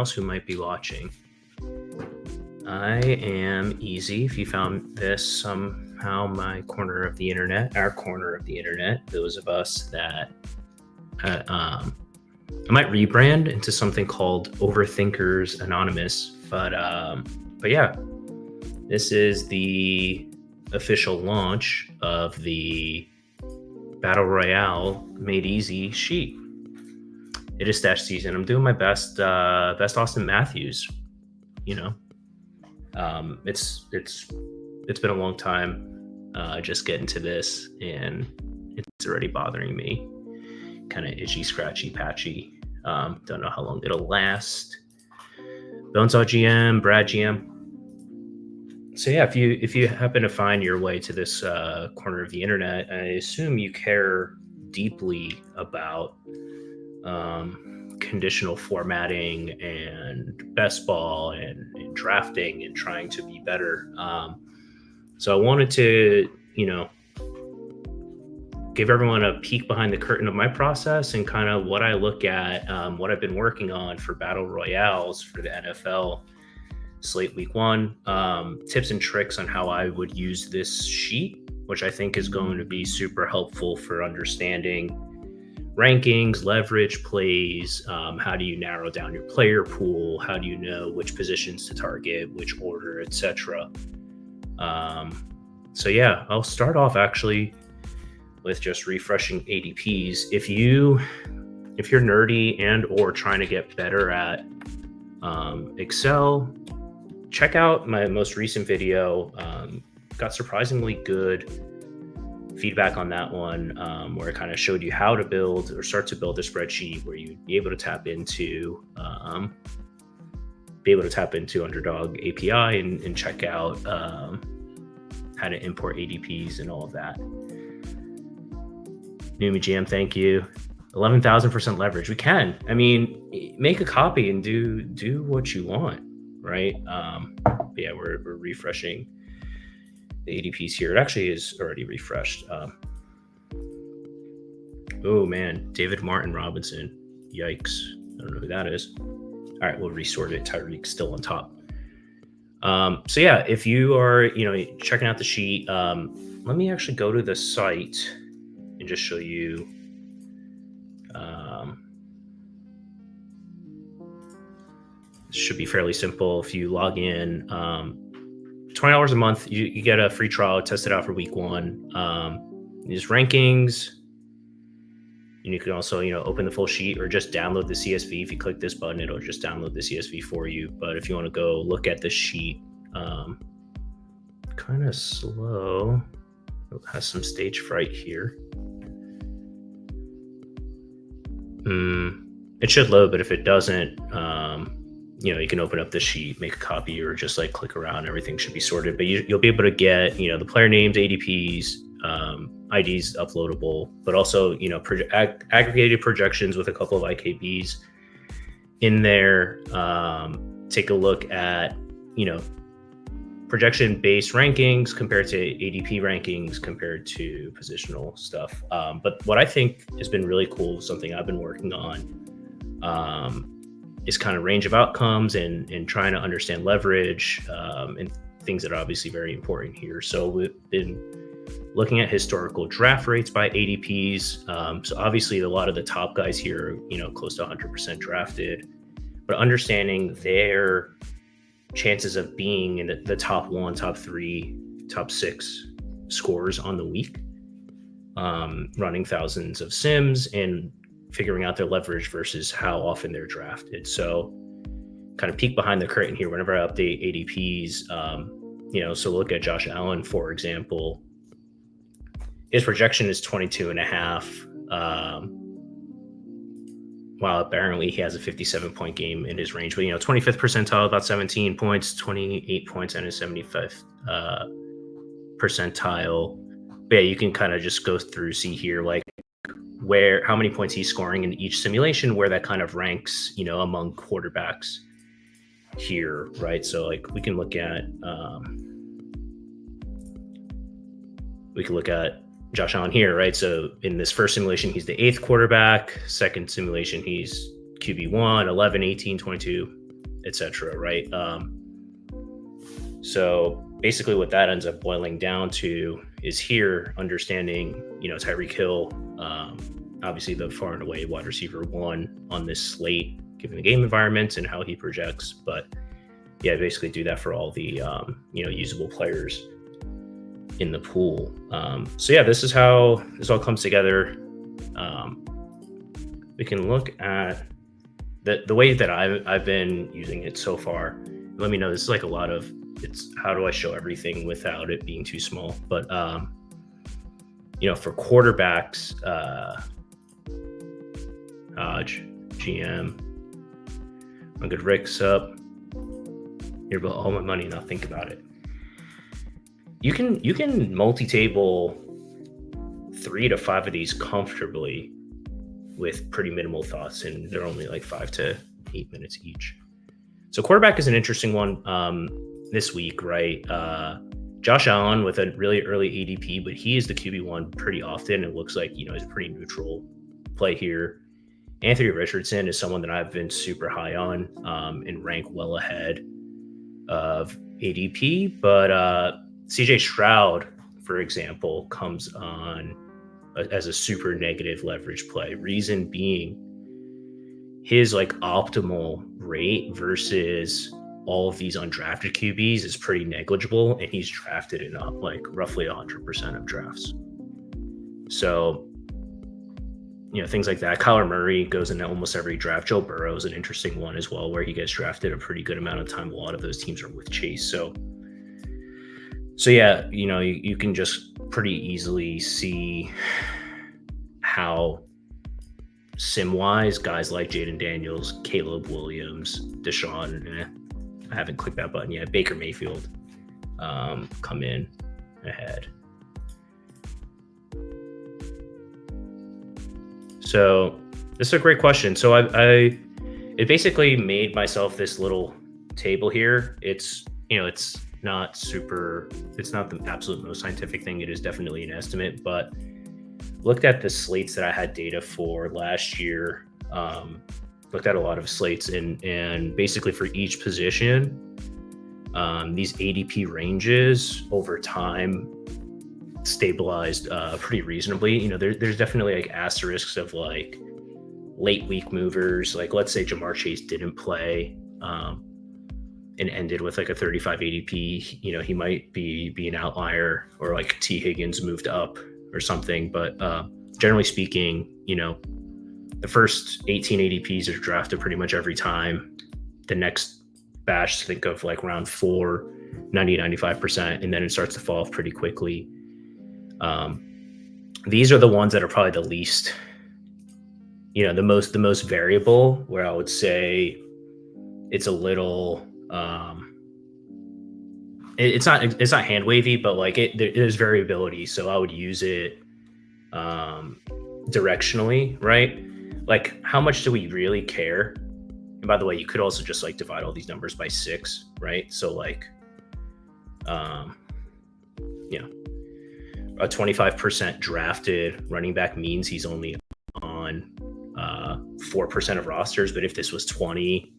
else who might be watching. I am Easy. If you found this somehow my corner of the internet, our corner of the internet, those of us that I might rebrand into something called Overthinkers Anonymous, but yeah, this is the official launch of the Battle Royale Made Easy sheet. It is stash season. I'm doing my best Austin Matthews. You know, it's been a long time just getting to this, and it's already bothering me. Kind of itchy, scratchy, patchy. Don't know how long it'll last. Bonesaw GM, Brad GM. So yeah, if you happen to find your way to this corner of the internet, I assume you care deeply about conditional formatting and best ball and drafting and trying to be better. So I wanted to, give everyone a peek behind the curtain of my process and kind of what I look at, what I've been working on for Battle Royales for the NFL slate week 1, tips and tricks on how I would use this sheet, which I think is going to be super helpful for understanding rankings, leverage plays, how do you narrow down your player pool, how do you know which positions to target, which order, etc. So yeah, I'll start off actually with just refreshing ADPs. If you're nerdy and or trying to get better at Excel, check out my most recent video. Got surprisingly good feedback on that one, where I kind of showed you how to build or start to build a spreadsheet where you'd be able to tap into Underdog API and check out how to import ADPs and all of that. Numi GM, thank you. 11,000% leverage. We can. I mean, make a copy and do what you want, right? But yeah, we're refreshing the ADPs here. It actually is already refreshed. Oh man, David Martin Robinson. Yikes. I don't know who that is. All right, we'll resort it. Tyreek's still on top. So yeah, if you are, checking out the sheet, let me actually go to the site and just show you. This should be fairly simple. If you log in, $20 a month, you get a free trial, test it out for week 1. These rankings, and you can also, open the full sheet or just download the CSV. If you click this button, it'll just download the CSV for you. But if you want to go look at the sheet, kind of slow. It has some stage fright here. It should load, but if it doesn't, you can open up the sheet, make a copy, or just like click around. Everything should be sorted, but you'll be able to get, the player names, ADPs, IDs uploadable, but also, aggregated projections with a couple of IKBs in there. Take a look at, projection-based rankings compared to ADP rankings compared to positional stuff. But what I think has been really cool, something I've been working on, is kind of range of outcomes and trying to understand leverage and things that are obviously very important here. So we've been looking at historical draft rates by ADPs. So obviously a lot of the top guys here are, close to 100% drafted, but understanding their chances of being in the top 1, top 3, top 6 scores on the week, running thousands of sims and figuring out their leverage versus how often they're drafted. So kind of peek behind the curtain here whenever I update ADPs, so look at Josh Allen, for example. His projection is 22.5, while apparently he has a 57-point game in his range. But, 25th percentile, about 17 points, 28 points, and a 75th percentile. But yeah, you can kind of just go through, see here, like, how many points he's scoring in each simulation, where that kind of ranks, among quarterbacks here, right? So like we can look at Josh Allen here, right? So in this first simulation, he's the 8th quarterback. Second simulation, he's QB1, 11, 18, 22, etc. Right? So basically, what that ends up boiling down to is here understanding, Tyreek Hill, obviously the far and away wide receiver one on this slate, given the game environment and how he projects. But yeah, basically do that for all the usable players in the pool. So yeah, this is how this all comes together. We can look at the way that I've been using it so far. Let me know. This is like a lot of it's how do I show everything without it being too small? But for quarterbacks, Hodge, GM, I'm good. Rick's up. Here, but all my money. Now think about it. You can multi-table 3 to 5 of these comfortably with pretty minimal thoughts, and they're only like 5 to 8 minutes each. So quarterback is an interesting one this week, right? Josh Allen with a really early ADP, but he is the QB1 pretty often. It looks like, he's a pretty neutral play here. Anthony Richardson is someone that I've been super high on and rank well ahead of ADP, but CJ Stroud, for example, comes on as a super negative leverage play. Reason being, his like optimal rate versus all of these undrafted QBs is pretty negligible, and he's drafted in like roughly 100% of drafts. So, things like that. Kyler Murray goes into almost every draft. Joe Burrow is an interesting one as well, where he gets drafted a pretty good amount of time. A lot of those teams are with Chase. So yeah, you can just pretty easily see how sim-wise guys like Jaden Daniels, Caleb Williams, Deshaun, I haven't clicked that button yet, Baker Mayfield come in ahead. So this is a great question. So I basically made myself this little table here. It's not the absolute most scientific thing. It is definitely an estimate, but looked at the slates that I had data for last year. Looked at a lot of slates and basically for each position, these ADP ranges over time stabilized pretty reasonably. There's definitely like asterisks of like late week movers. Like let's say Jamar Chase didn't play and ended with like a 35 ADP. He might be an outlier, or like T Higgins moved up or something. But generally speaking, the first 18 ADPs are drafted pretty much every time. The next batch, think of like round 4, 90-95%, and then it starts to fall off pretty quickly. These are the ones that are probably the least, the most variable, where I would say it's a little, it's not hand wavy, but like there's variability. So I would use it directionally, right? Like how much do we really care? And by the way, you could also just like divide all these numbers by 6, right? So like, a 25% drafted running back means he's only on 4% of rosters. But if this was 20,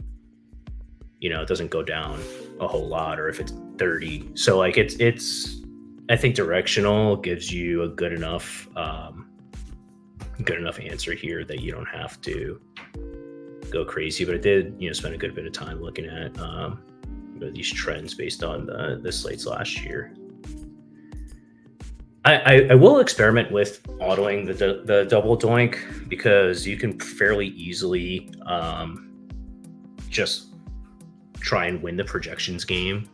it doesn't go down a whole lot. Or if it's 30, so like it's I think directional gives you a good enough answer here that you don't have to go crazy. But I did spend a good bit of time looking at these trends based on the slates last year. I will experiment with autoing the double doink, because you can fairly easily just try and win the projections game.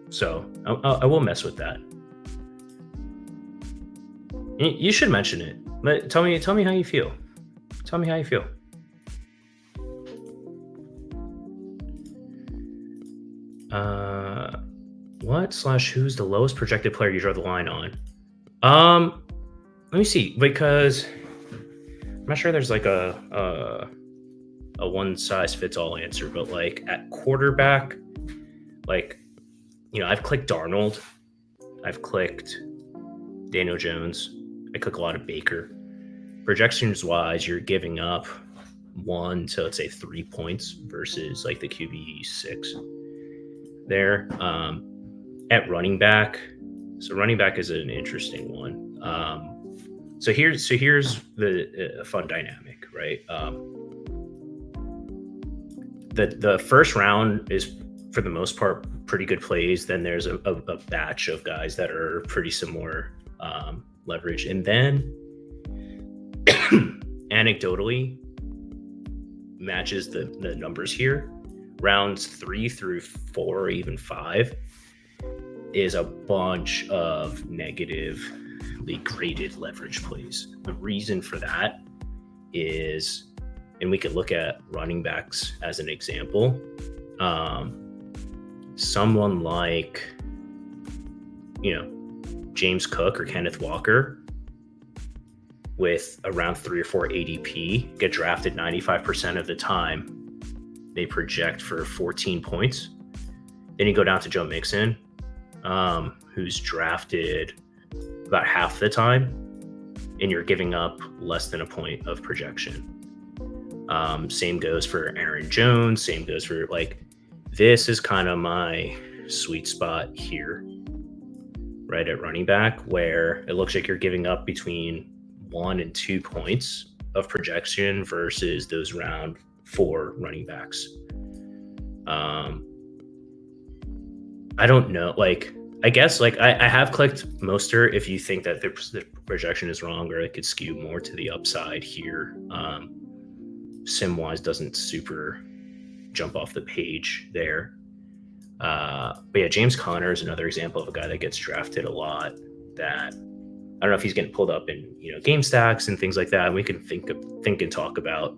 So I will mess with that. You should mention it, but tell me how you feel. Tell me how you feel. Who's the lowest projected player you draw the line on? Let me see, because I'm not sure there's like a one size fits all answer, but like at quarterback, like, I've clicked Darnold, I've clicked Daniel Jones, I click a lot of Baker. Projections wise, you're giving up 1 to, let's say, 3 points versus like the QB 6 there. At running back, so running back is an interesting one. So here's the fun dynamic, right? The first round is, for the most part, pretty good plays. Then there's a batch of guys that are pretty similar leverage, and then anecdotally matches the numbers here. Rounds 3 through 4, or even 5, is a bunch of negatively graded leverage plays. The reason for that is, and we could look at running backs as an example. Someone like, James Cook or Kenneth Walker, with around 3 or 4 ADP, get drafted 95% of the time. They project for 14 points. Then you go down to Joe Mixon, who's drafted about half the time, and you're giving up less than a point of projection. Same goes for Aaron Jones. Same goes for, this is kind of my sweet spot here, right at running back, where it looks like you're giving up between 1 and 2 points of projection versus those round 4 running backs. I don't know. I guess I have clicked Mostert if you think that the projection is wrong, or it could skew more to the upside here. Sim-wise doesn't super jump off the page there. But yeah, James Conner is another example of a guy that gets drafted a lot, that I don't know if he's getting pulled up in game stacks and things like that. And we can think and talk about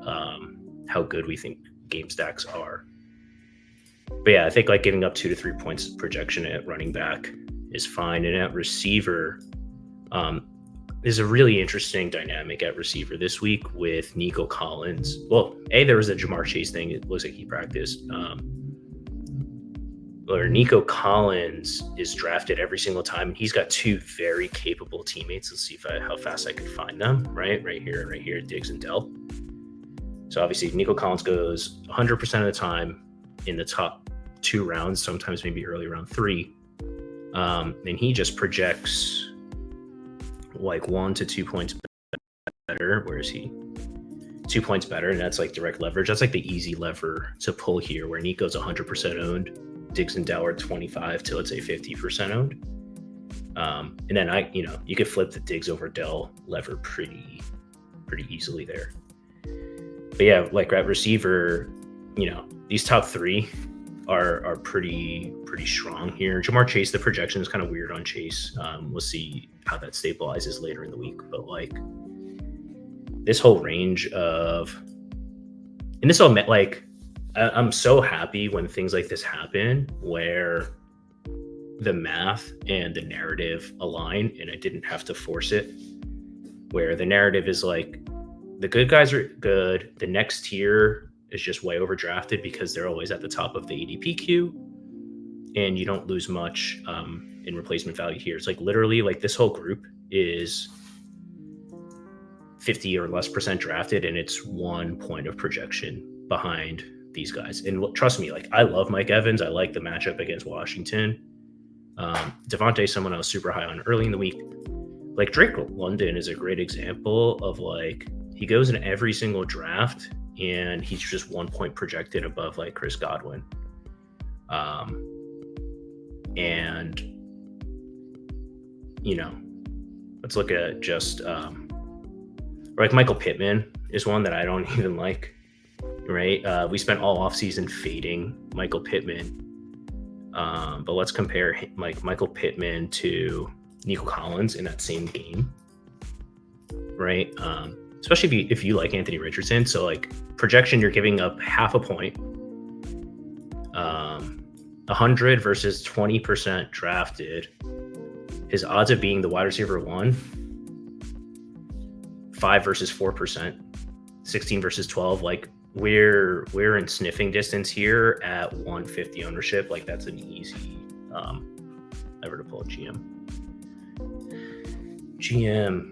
how good we think game stacks are. But yeah, I think giving up 2 to 3 points projection at running back is fine. And at receiver, there's a really interesting dynamic at receiver this week with Nico Collins. Well, there was a Jamar Chase thing. It looks like he practiced. Or Nico Collins is drafted every single time, and he's got 2 very capable teammates. Let's see how fast I can find them. Right here, Diggs and Dell. So obviously Nico Collins goes 100% of the time in the top 2 rounds, sometimes maybe early round 3. And he just projects 1 to 2 points better. Where is he? 2 points better, and that's direct leverage. That's the easy lever to pull here, where Nico's 100% owned. Diggs and Dell are 25 to, let's say, 50% owned. And then you could flip the Diggs over Dell lever pretty easily there. But yeah, at receiver, these top 3 are pretty strong here. Jamar Chase, the projection is kind of weird on Chase. We'll see how that stabilizes later in the week. But this whole range of, and this all met I'm so happy when things like this happen, where the math and the narrative align, and I didn't have to force it, where the narrative is the good guys are good. The next tier is just way overdrafted because they're always at the top of the ADP queue, and you don't lose much in replacement value here. It's literally this whole group is 50 or less % drafted, and it's 1 point of projection behind these guys. And trust me, I love Mike Evans. I like the matchup against Washington. Devontae, someone I was super high on early in the week. Drake London is a great example of he goes in every single draft, and he's just 1 point projected above Chris Godwin. And let's look at just Michael Pittman is one that I don't even like. Right, we spent all offseason fading Michael Pittman, but let's compare Michael Pittman to Nico Collins in that same game, right? Especially if you like Anthony Richardson. So projection, you're giving up half a point. 100 versus 20% drafted. His odds of being the wide receiver 1, 5 versus 4%, 16 versus 12. We're in sniffing distance here at 150 ownership. That's an easy lever to pull. GM.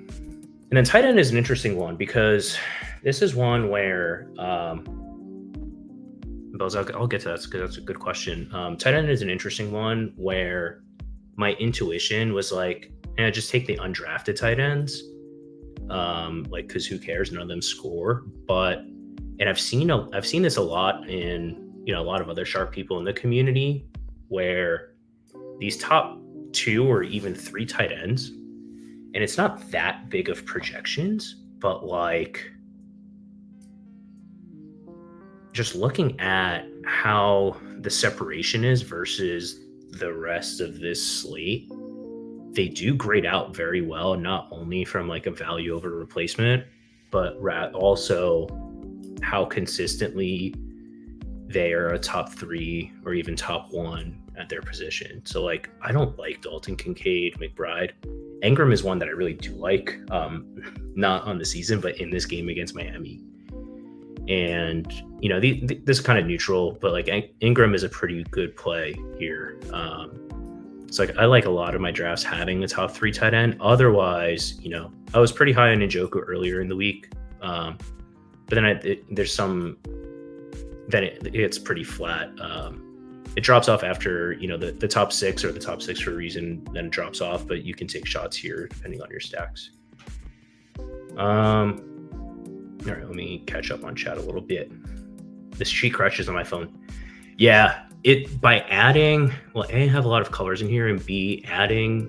And then tight end is an interesting one because this is one where, Buzz, I'll get to that because that's a good question. Tight end is an interesting one where my intuition was like, just take the undrafted tight ends, like because who cares? None of them score. And I've seen this a lot in a lot of other sharp people in the community where these top 2 or even 3 tight ends, and it's not that big of projections, but like just looking at how the separation is versus the rest of this slate, they do grade out very well, not only from like a value over replacement, but also how consistently they are a top 3 or even top 1 at their position. So like, I don't like Dalton, Kincaid, McBride. Ingram is one that I really do like, not on the season, but in this game against Miami. And, this is kind of neutral, but like Ingram is a pretty good play here. So like I like a lot of my drafts having a top 3 tight end. Otherwise, I was pretty high on Njoku earlier in the week. But then there's some, then it's pretty flat. It drops off after, the top 6 or the top 6 for a reason, then it drops off, but you can take shots here depending on your stacks. All right, let me catch up on chat a little bit. This sheet crashes on my phone. Yeah, by adding, well, A, I have a lot of colors in here, and B, adding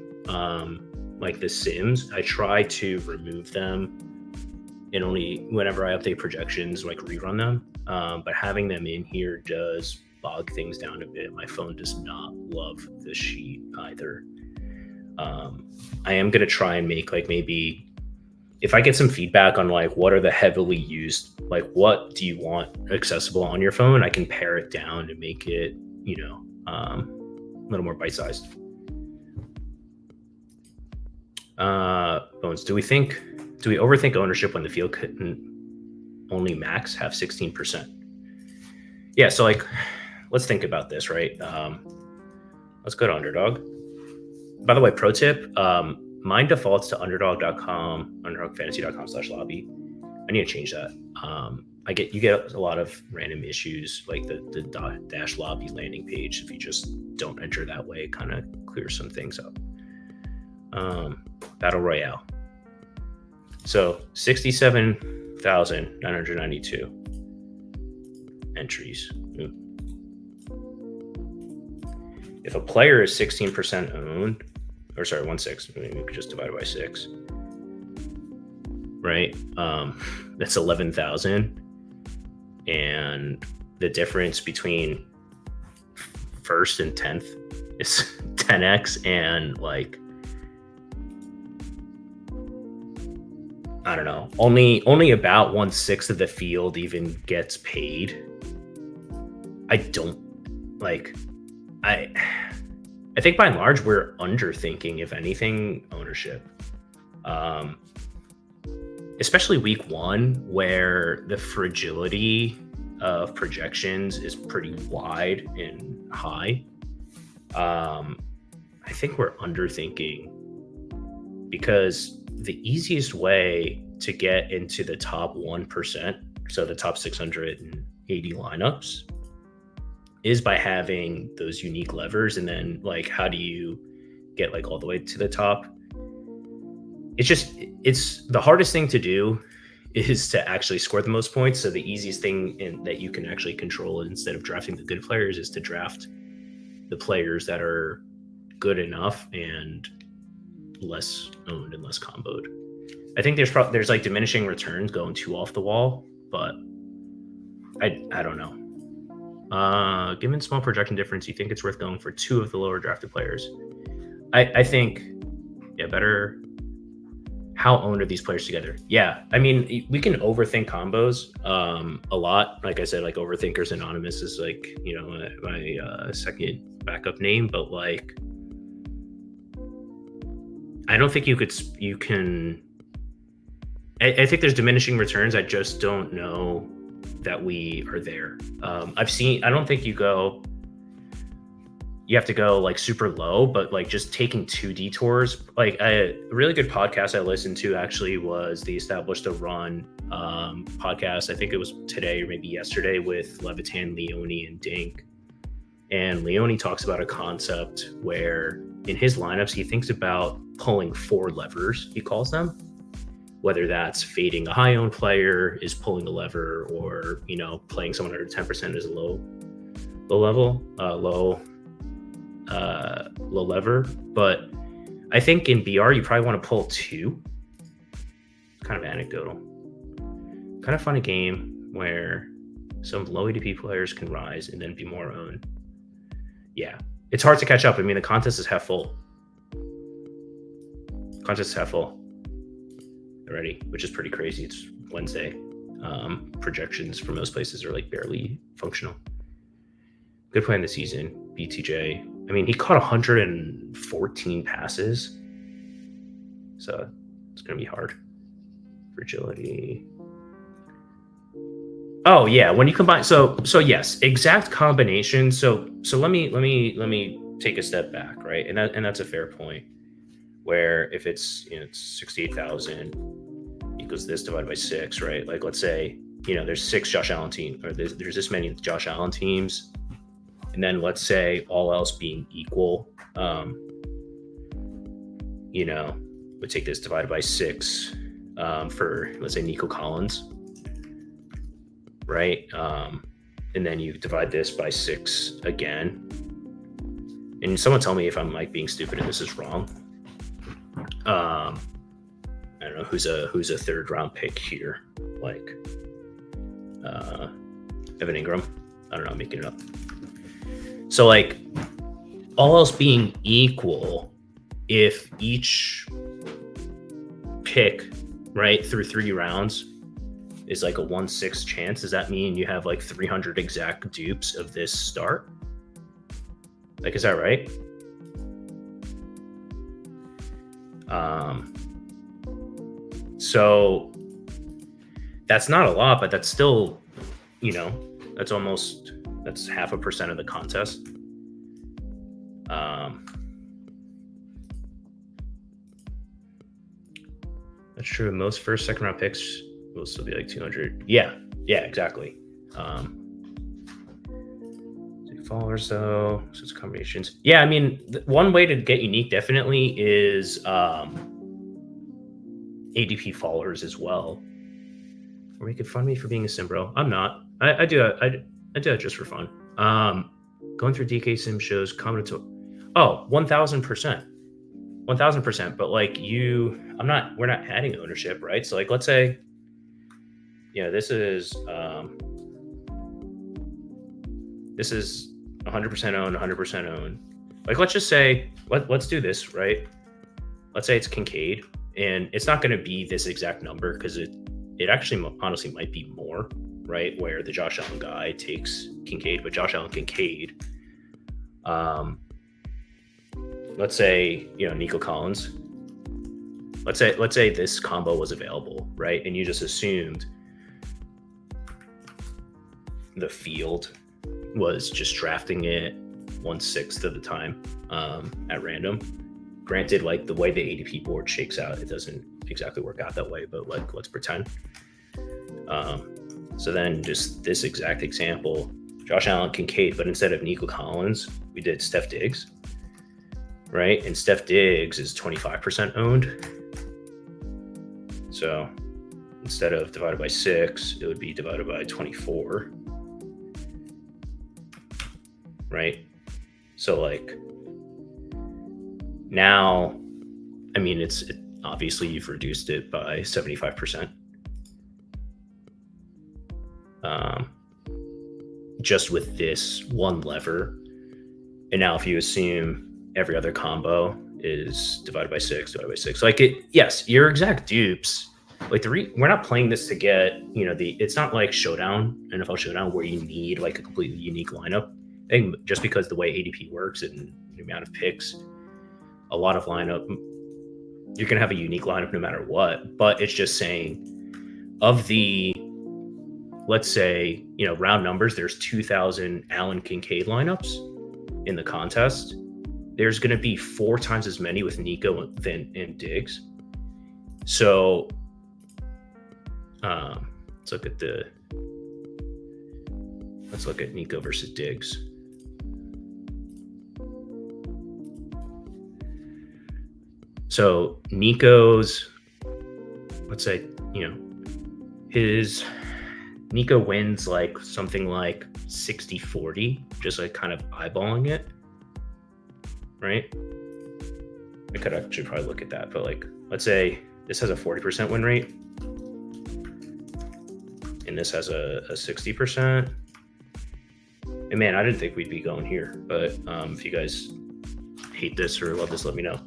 like the Sims, I try to remove them and only whenever I update projections, like rerun them. But having them in here does bog things down a bit. My phone does not love this sheet either. I am going to try and make like maybe if I get some feedback on like what are the heavily used, like what do you want accessible on your phone, I can pare it down and make it, a little more bite-sized. Bones, do we overthink ownership when the field can only max have 16%? Yeah, so like, let's think about this, right? Let's go to Underdog. By the way, pro tip, mine defaults to underdog.com, underdogfantasy.com/lobby. I need to change that. You get a lot of random issues like the dash lobby landing page. If you just don't enter that way, it kind of clears some things up. Battle Royale. So 67,992 entries. If a player is 16% owned, or sorry, 1/6, maybe we could just divide it by 6, right? That's 11,000, and the difference between first and 10th is 10x, and like, I don't know, only about 1/6 of the field even gets paid. I don't like. I think by and large we're underthinking, if anything, ownership. Especially week 1, where the fragility of projections is pretty wide and high. I think we're underthinking, because the easiest way to get into the top 1%, so the top 680 lineups, is by having those unique levers. And then like, how do you get like all the way to the top? It's the hardest thing to do is to actually score the most points. So the easiest thing that you can actually control, instead of drafting the good players, is to draft the players that are good enough and less owned and less comboed. I think there's like diminishing returns going too off the wall, but I don't know. Given small projection difference, you think it's worth going for 2 of the lower drafted players? I think, yeah, better. How owned are these players together? Yeah, I mean, we can overthink combos a lot. Like I said, like Overthinkers Anonymous is like, my second backup name, but like, I don't think you can. I think there's diminishing returns. I just don't know that we are there. I don't think you go you have to go like super low, but like just taking 2 detours. Like a really good podcast I listened to actually was the Established a Run podcast. I think it was today or maybe yesterday with Levitan, Leone, and Dink. And Leone talks about a concept where in his lineups, he thinks about pulling 4 levers, he calls them, whether that's fading a high owned player is pulling a lever, or, you know, playing someone under 10% is a low lever. But I think in BR, you probably want to pull 2. It's kind of anecdotal. Kind of fun a game where some low ADP players can rise and then be more owned. Yeah, it's hard to catch up. I mean, the contest is half full. Already, which is pretty crazy. It's Wednesday. Projections for most places are like barely functional. Good play in the season, BTJ. I mean, he caught 114 passes, so it's gonna be hard. Fragility. Oh yeah, when you combine, so yes, exact combination. So let me take a step back, right? And that's a fair point. Where if it's, you know, it's 68,000 equals this divided by 6, right? Like let's say, you know, there's 6 Josh Allen teams, or there's this many Josh Allen teams, and then let's say all else being equal, you know, we take this divided by 6 for, let's say, Nico Collins, right? And then you divide this by 6 again. And someone tell me if I'm like being stupid and this is wrong. I don't know who's a 3rd round pick here, like Evan Ingram. I don't know, I'm making it up. So like all else being equal, if each pick, right, through 3 rounds is like a 1/6 chance, does that mean you have like 300 exact dupes of this start? Like, is that right? So that's not a lot, but that's still, you know, that's 0.5% of the contest. That's true. Most first, second round picks will still be like 200. Yeah, exactly. Followers though, so it's combinations. Yeah, I mean, one way to get unique definitely is ADP followers as well. Or making fun of me for being a sim bro. I'm not. I do that just for fun. Going through DK sim shows combinatorial. Oh, 1000%. But like we're not adding ownership, right? So like let's say, you know, this is 100% owned, 100% owned. Like, let's just say, let's do this, right? Let's say it's Kincaid, and it's not going to be this exact number because it actually honestly might be more, right? Where the Josh Allen guy takes Kincaid, but Josh Allen Kincaid, let's say, you know, Nico Collins. Let's say this combo was available, right? And you just assumed the field was just drafting it 1/6 of the time at random. Granted, like the way the ADP board shakes out, it doesn't exactly work out that way, but like let's pretend. So then just this exact example, Josh Allen Kincaid, but instead of Nico Collins, we did Steph Diggs, right? And Steph Diggs is 25% owned. So instead of divided by 6, it would be divided by 24. Right? So like now, I mean, obviously you've reduced it by 75%. Just with this one lever. And now if you assume every other combo is divided by 6, like yes, your exact dupes, like we're not playing this to get, you know, it's not like Showdown, NFL Showdown, where you need like a completely unique lineup. I think just because the way ADP works and the amount of picks, a lot of lineup, you're going to have a unique lineup no matter what. But it's just saying, of the, let's say, you know, round numbers, there's 2,000 Allen Kincaid lineups. in the contest, there's going to be 4 times as many with Nico than in Diggs. So let's look at Nico versus Diggs. So Nico's, let's say, Nico wins like something like 60-40, just like kind of eyeballing it, right? I could actually probably look at that, but like, let's say this has a 40% win rate, and this has a 60%. And man, I didn't think we'd be going here, but if you guys hate this or love this, let me know.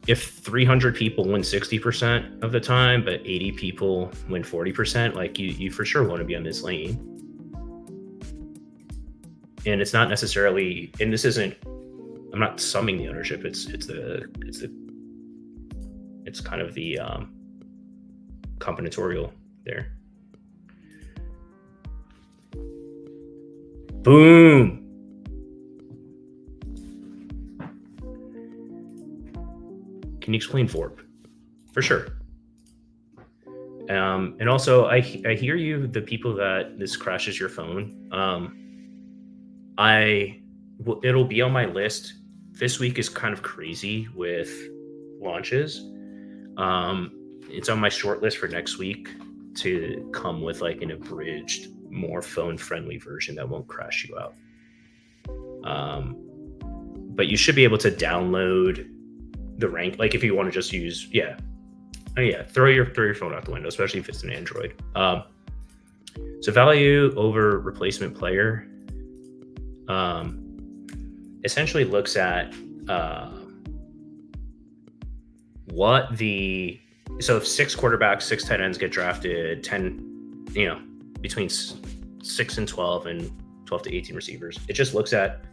If 300 people win 60% of the time, but 80 people win 40%, like you for sure want to be on this lane. And it's not necessarily, and this isn't, I'm not summing the ownership. It's kind of the combinatorial there. Boom. Can you explain VORP? For sure. And also, I hear you, the people that this crashes your phone. It'll be on my list. This week is kind of crazy with launches. It's on my short list for next week to come with like an abridged, more phone-friendly version that won't crash you out. But you should be able to download the rank, like if you want to just use, throw your phone out the window, especially if it's an Android. So value over replacement player essentially looks at so if 6 quarterbacks, 6 tight ends get drafted, 10, between 6 and 12 and 12 to 18 receivers, it just looks at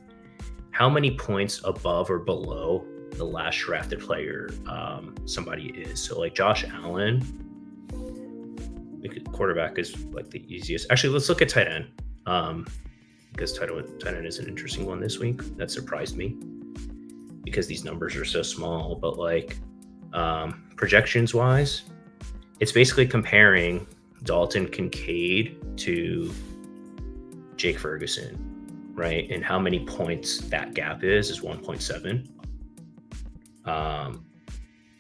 how many points above or below the last drafted player somebody is. So like Josh Allen, quarterback is like the easiest. Actually, let's look at tight end because tight end is an interesting one this week. That surprised me because these numbers are so small. But like projections wise, it's basically comparing Dalton Kincaid to Jake Ferguson, right? And how many points that gap is 1.7.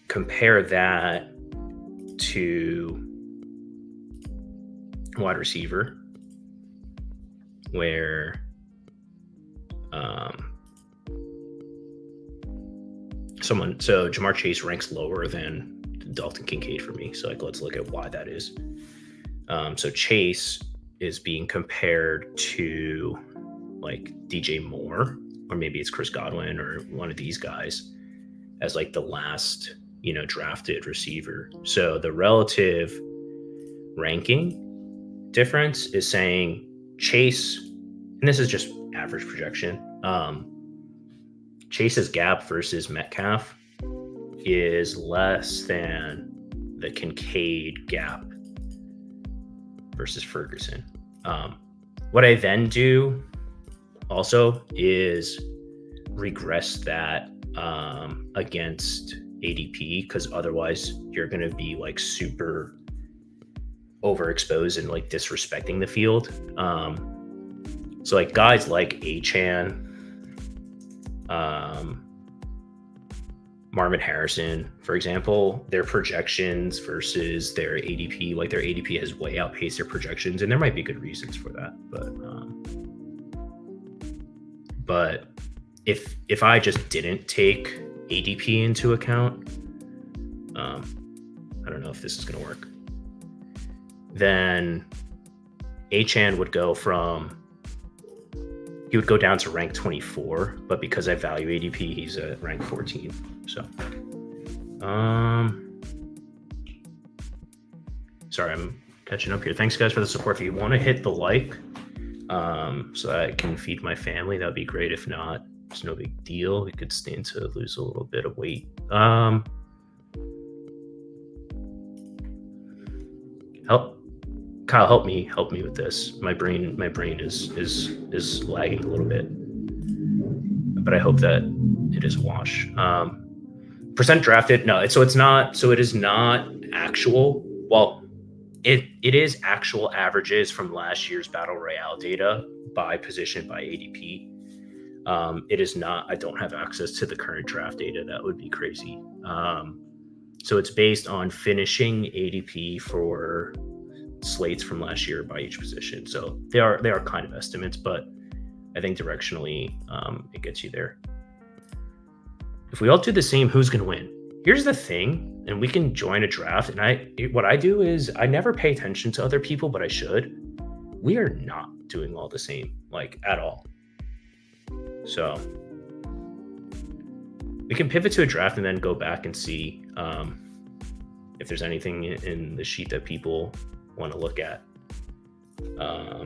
Compare that to wide receiver, where so Jamar Chase ranks lower than Dalton Kincaid for me. So like, let's look at why that is. So Chase is being compared to like DJ Moore, or maybe it's Chris Godwin or one of these guys, as like the last, drafted receiver. So the relative ranking difference is saying Chase, and this is just average projection, Chase's gap versus Metcalf is less than the Kincaid gap versus Ferguson. What I then do also is regress that against ADP, because otherwise you're going to be like super overexposed and like disrespecting the field. So like guys like Achane, Marvin Harrison, for example, their projections versus their ADP, like their ADP has way outpaced their projections, and there might be good reasons for that. But if I just didn't take ADP into account, I don't know if this is going to work. Then Achane would go down to rank 24, but because I value ADP, he's at rank 14. So, sorry, I'm catching up here. Thanks guys for the support. If you want to hit the like, so I can feed my family, that'd be great. If not, it's no big deal. We could stand to lose a little bit of weight. Kyle, help me with this. My brain is lagging a little bit, but I hope that it is a wash. Percent drafted, no. It's not. So it is not actual. Well, it is actual averages from last year's Battle Royale data by position by ADP. It is not. I don't have access to the current draft data. That would be crazy. So it's based on finishing ADP for slates from last year by each position. So they are kind of estimates, but I think directionally it gets you there. If we all do the same, who's going to win? Here's the thing, and we can join a draft. And what I do is I never pay attention to other people, but I should. We are not doing all the same, like at all. So we can pivot to a draft and then go back and see if there's anything in the sheet that people want to look at. I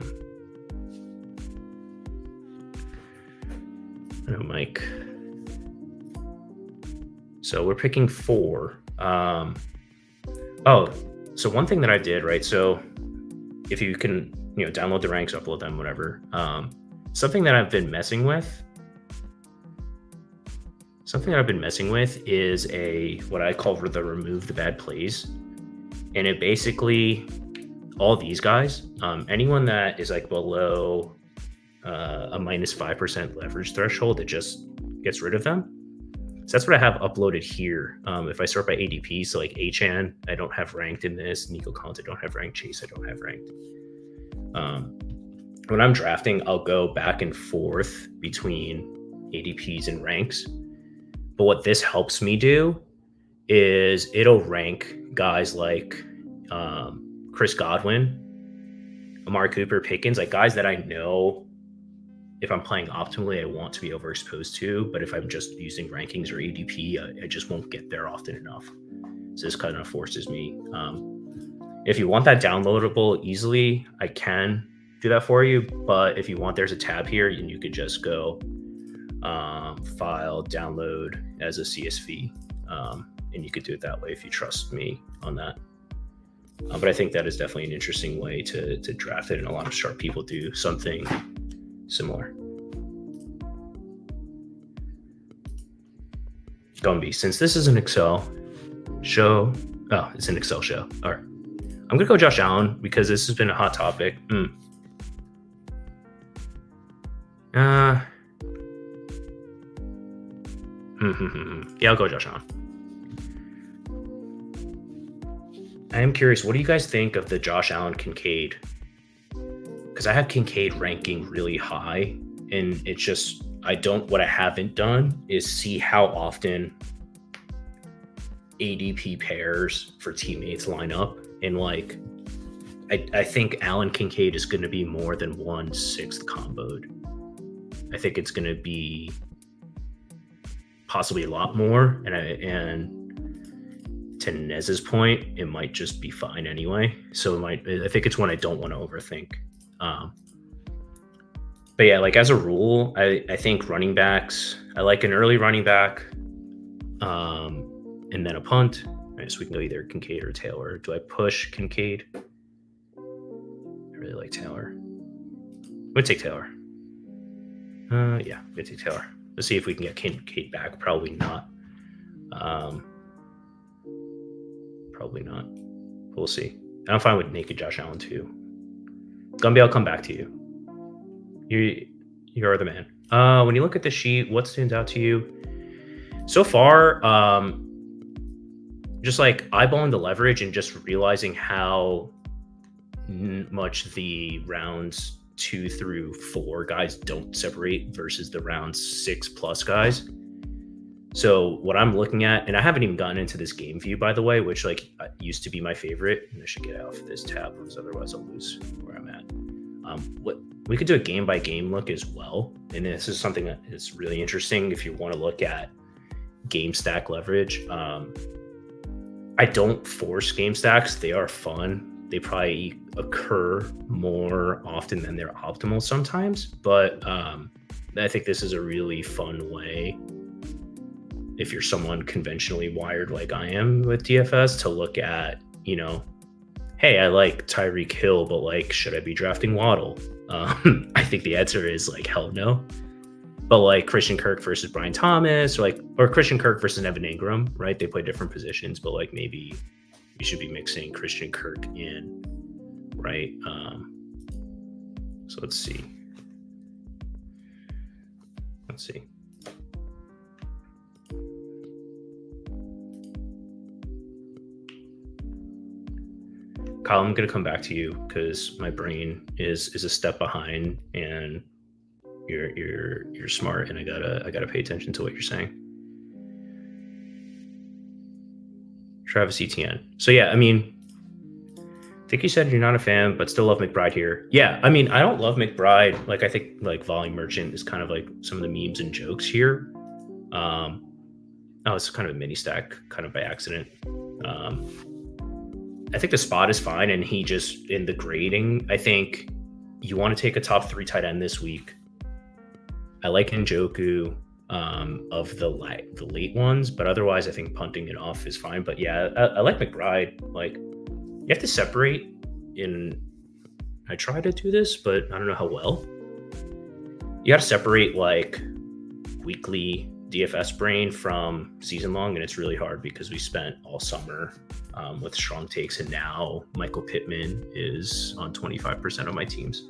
know, Mike. So we're picking 4. So one thing that I did, right? So if you can, download the ranks, upload them, whatever. Something that I've been messing with. Is what I call the remove the bad plays, and it basically all these guys, anyone that is like below a -5% leverage threshold, it just gets rid of them. So that's what I have uploaded here. If I sort by ADP, so like Achan, I don't have ranked in this. Nico Kant, I don't have ranked. Chase, I don't have ranked. When I'm drafting, I'll go back and forth between ADPs and ranks. But what this helps me do is it'll rank guys like Chris Godwin, Amari Cooper, Pickens, like guys that I know if I'm playing optimally, I want to be overexposed to. But if I'm just using rankings or ADP, I just won't get there often enough. So this kind of forces me. If you want that downloadable easily, I can do that for you. But if you want, there's a tab here and you could just go file, download as a CSV. And you could do it that way if you trust me on that. But I think that is definitely an interesting way to draft it. And a lot of sharp people do something similar. Gumby, since this is an Excel show, it's an Excel show. All right. I'm going to go Josh Allen because this has been a hot topic. Yeah, I'll go Josh Allen. I am curious, what do you guys think of the Josh Allen Kincaid? Because I have Kincaid ranking really high, and it's just, what I haven't done is see how often ADP pairs for teammates line up. And like, I think Allen Kincaid is going to be more than 1/6 comboed. I think it's going to be possibly a lot more. And to Nez's point, it might just be fine anyway. So I think it's one I don't want to overthink. But yeah, like as a rule, I think running backs, I like an early running back, and then a punt. All right, so we can go either Kincaid or Taylor. Do I push Kincaid? I really like Taylor. I'm gonna take Taylor. Yeah, I'm gonna take Taylor. Let's see if we can get Kincaid back. Probably not. Probably not. We'll see. And I'm fine with naked Josh Allen too. Gumby, I'll come back to you. You are the man. When you look at the sheet, what stands out to you? So far, just like eyeballing the leverage and just realizing how much the rounds 2 through 4 guys don't separate versus the round 6+ guys. So what I'm looking at, and I haven't even gotten into this game view, by the way, which like used to be my favorite. And I should get off this tab because otherwise I'll lose where I'm at. What we could do a game by game look as well. And this is something that is really interesting if you want to look at game stack leverage. I don't force game stacks. They are fun. They probably occur more often than they're optimal sometimes. But I think this is a really fun way, if you're someone conventionally wired like I am with DFS, to look at, hey, hey, I like Tyreek Hill, but like, should I be drafting Waddle? I think the answer is like, hell no. But like Christian Kirk versus Brian Thomas, or Christian Kirk versus Evan Ingram, right? They play different positions, but like maybe you should be mixing Christian Kirk in, right? So let's see. Kyle, I'm gonna come back to you because my brain is a step behind, and you're smart, and I gotta pay attention to what you're saying. Travis Etienne. So yeah, I mean, I think you said you're not a fan, but still love McBride here. Yeah, I mean, I don't love McBride. Like, I think like Volume Merchant is kind of like some of the memes and jokes here. It's kind of a mini stack, kind of by accident. I think the spot is fine, and he just, in the grading, I think you want to take a top 3 tight end this week. I like Njoku of the late ones, but otherwise I think punting it off is fine. But yeah, I like McBride. Like, you have to separate I try to do this, but I don't know how well. You got to separate like weekly DFS brain from season long, and it's really hard because we spent all summer with strong takes, and now Michael Pittman is on 25% of my teams.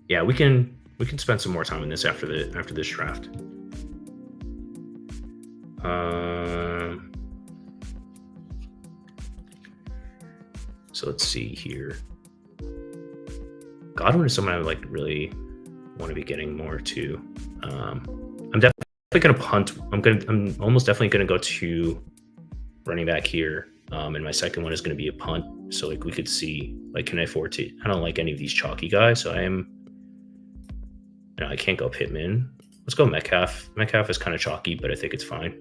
Yeah, we can spend some more time on this after this draft. So let's see here. Godwin is someone I would like really want to be getting more to. I'm definitely gonna punt. I'm almost definitely gonna go to running back here. And my second one is gonna be a punt. So like we could see, like, can I afford to? I don't like any of these chalky guys, so I can't go Pittman. Let's go Metcalf. Metcalf is kind of chalky, but I think it's fine.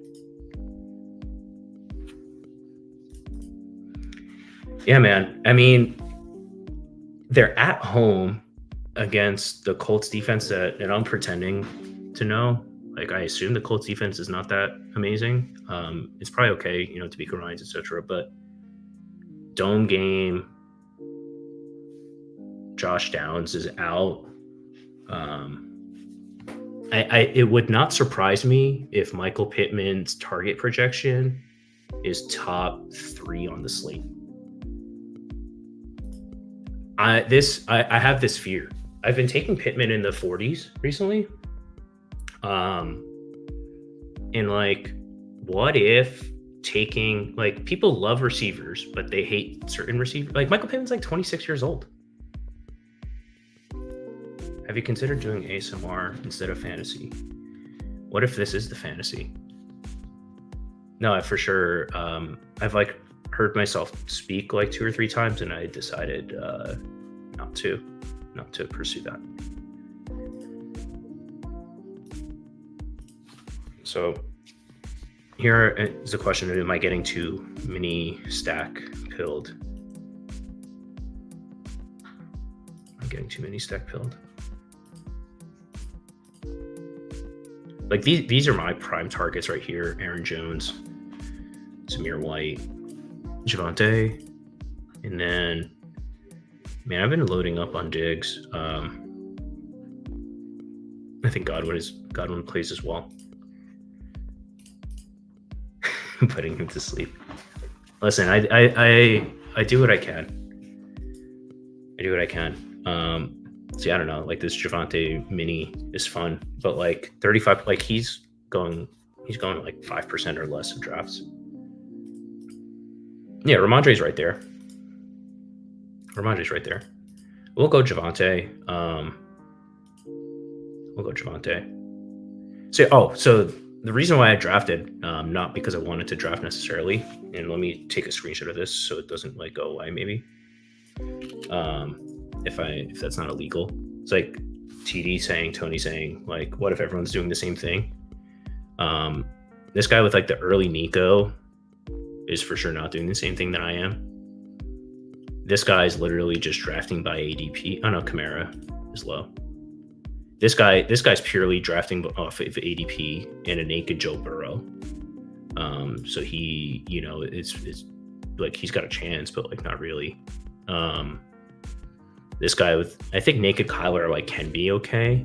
Yeah, man. I mean, they're at home against the Colts defense and I'm pretending to know. Like, I assume the Colts defense is not that amazing. It's probably okay, to beat Ryans, etc. But dome game, Josh Downs is out. It would not surprise me if Michael Pittman's target projection is top 3 on the slate. I have this fear. I've been taking Pittman in the 40s recently. And like, what if taking, like, people love receivers, but they hate certain receivers. Like, Michael Pittman's like 26 years old. Have you considered doing ASMR instead of fantasy? What if this is the fantasy? No, I for sure. I've like heard myself speak like 2 or 3 times, and I decided not to pursue that. So here is a question: am I getting too mini stack pilled? I'm getting too many stack pilled. Like, these are my prime targets right here: Aaron Jones, Zamir White, Javonte, and then, man, I've been loading up on Diggs. I think Godwin plays as well. Putting him to sleep. Listen, I do what I can. See, I don't know. Like, this Javonte mini is fun, but like 35, like he's going like 5% or less of drafts. Yeah, Ramondre's right there. We'll go Javonte. So the reason why I drafted, not because I wanted to draft necessarily, and let me take a screenshot of this so it doesn't like go away maybe. If that's not illegal. It's like TD saying, Tony saying, like, what if everyone's doing the same thing? This guy with like the early Nico is for sure not doing the same thing that I am. This guy is literally just drafting by ADP. Oh no, Kamara is low. This guy's purely drafting off of ADP and a naked Joe Burrow. So he, it's like he's got a chance, but like not really. This guy with, I think Naked Kyler like can be okay,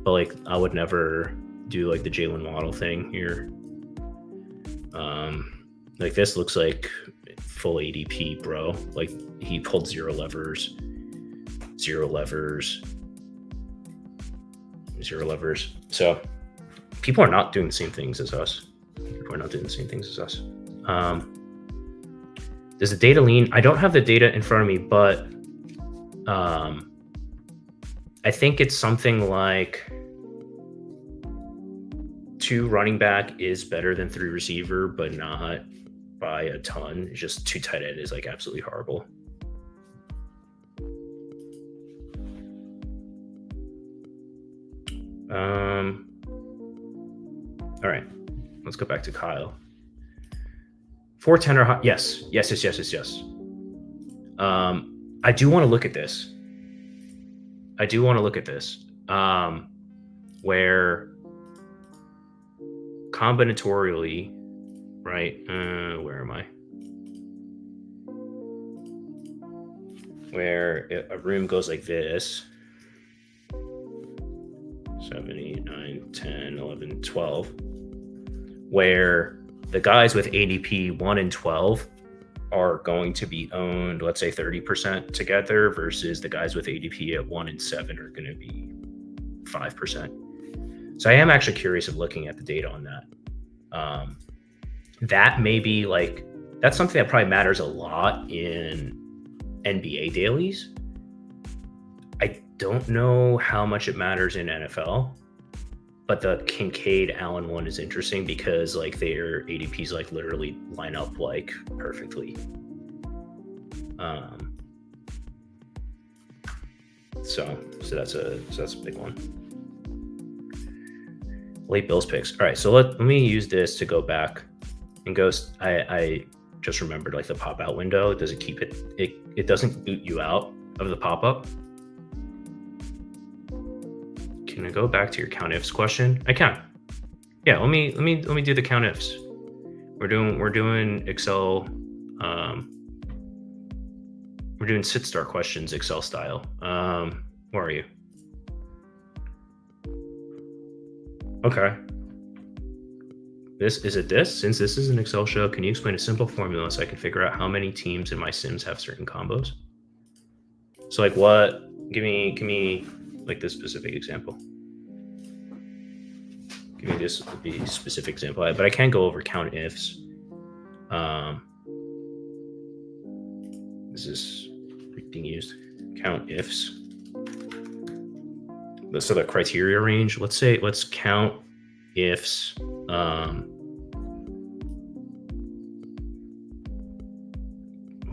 but like I would never do like the Jalen Waddle thing here. Like this looks like full ADP, bro. Like he pulled zero levers. So people are not doing the same things as us. Does the data lean? I don't have the data in front of me, but I think it's something like 2 running back is better than 3 receiver, but not by a ton. It's just 2 tight end is like absolutely horrible. All right, let's go back to Kyle. 410 or high. Yes. I do want to look at this. Where combinatorially, right? Where am I? Where a room goes like this. 7, 8, 9, 10, 11, 12. Where the guys with ADP 1 and 12 are going to be owned, let's say 30% together, versus the guys with ADP at 1 and 7 are going to be 5%. So I am actually curious of looking at the data on that. That may be like, that's something that probably matters a lot in NBA dailies. I don't know how much it matters in NFL, but the Kincaid Allen one is interesting because like their ADPs like literally line up like perfectly. So that's a big one. Late Bills picks. All right, so let me use this to go back and go. I just remembered like the pop out window. Does it keep it? It doesn't boot you out of the pop up. Can I go back to your count ifs question? I can. Yeah, let me do the count ifs. We're doing Excel. We're doing sit star questions Excel style. Where are you? Okay. Since this is an Excel show, can you explain a simple formula so I can figure out how many teams in my sims have certain combos? So like what? Give me like this specific example. Give me this would be specific example, but I can't go over count ifs. This is being used. Count ifs. So the criteria range. Let's count ifs. Well,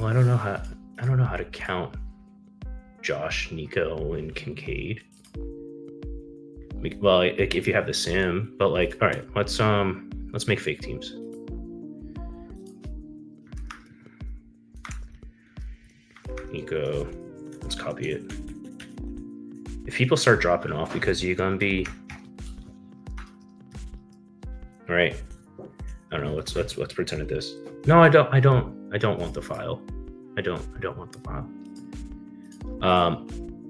I don't know how to count Josh, Nico, and Kincaid. Well, if you have the sim, but like, all right, let's make fake teams. Nico, let's copy it. If people start dropping off because you're gonna be right, I don't know. Let's pretend it this. No, I don't want the file. I don't want the file.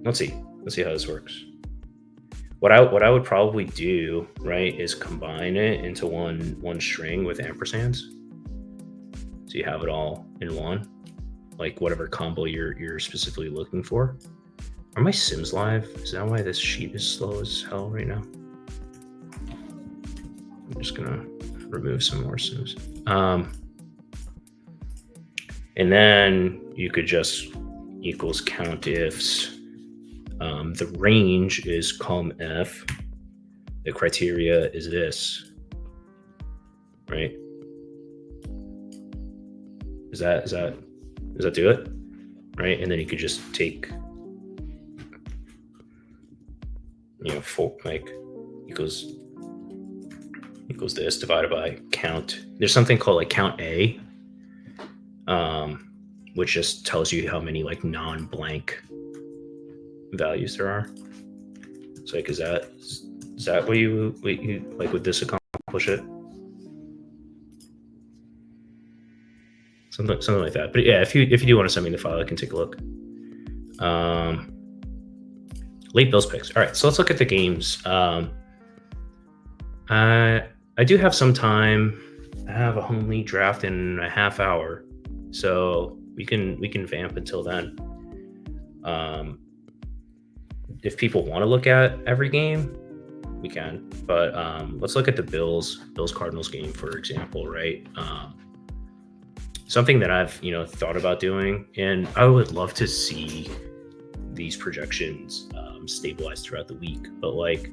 Let's see how this works. What I would probably do, right, is combine it into one string with ampersands. So you have it all in one, like whatever combo you're specifically looking for. Are my sims live? Is that why this sheet is slow as hell right now? I'm just gonna remove some more sims. And then you could just equals count ifs. The range is COMF. The criteria is this, right? Does that do it? Right? And then you could just take, equals this divided by count. There's something called like count A, which just tells you how many like non-blank values there are. So like, is that what you like? Would this accomplish it? something like that. But yeah, if you do want to send me the file, I can take a look. Late Bills picks. All right, so let's look at the games. I do have some time. I have a home league draft in a half hour, so we can vamp until then. If people want to look at every game, we can. But let's look at the Bills Cardinals game, for example, right? Something that I've thought about doing, and I would love to see these projections stabilize throughout the week. But like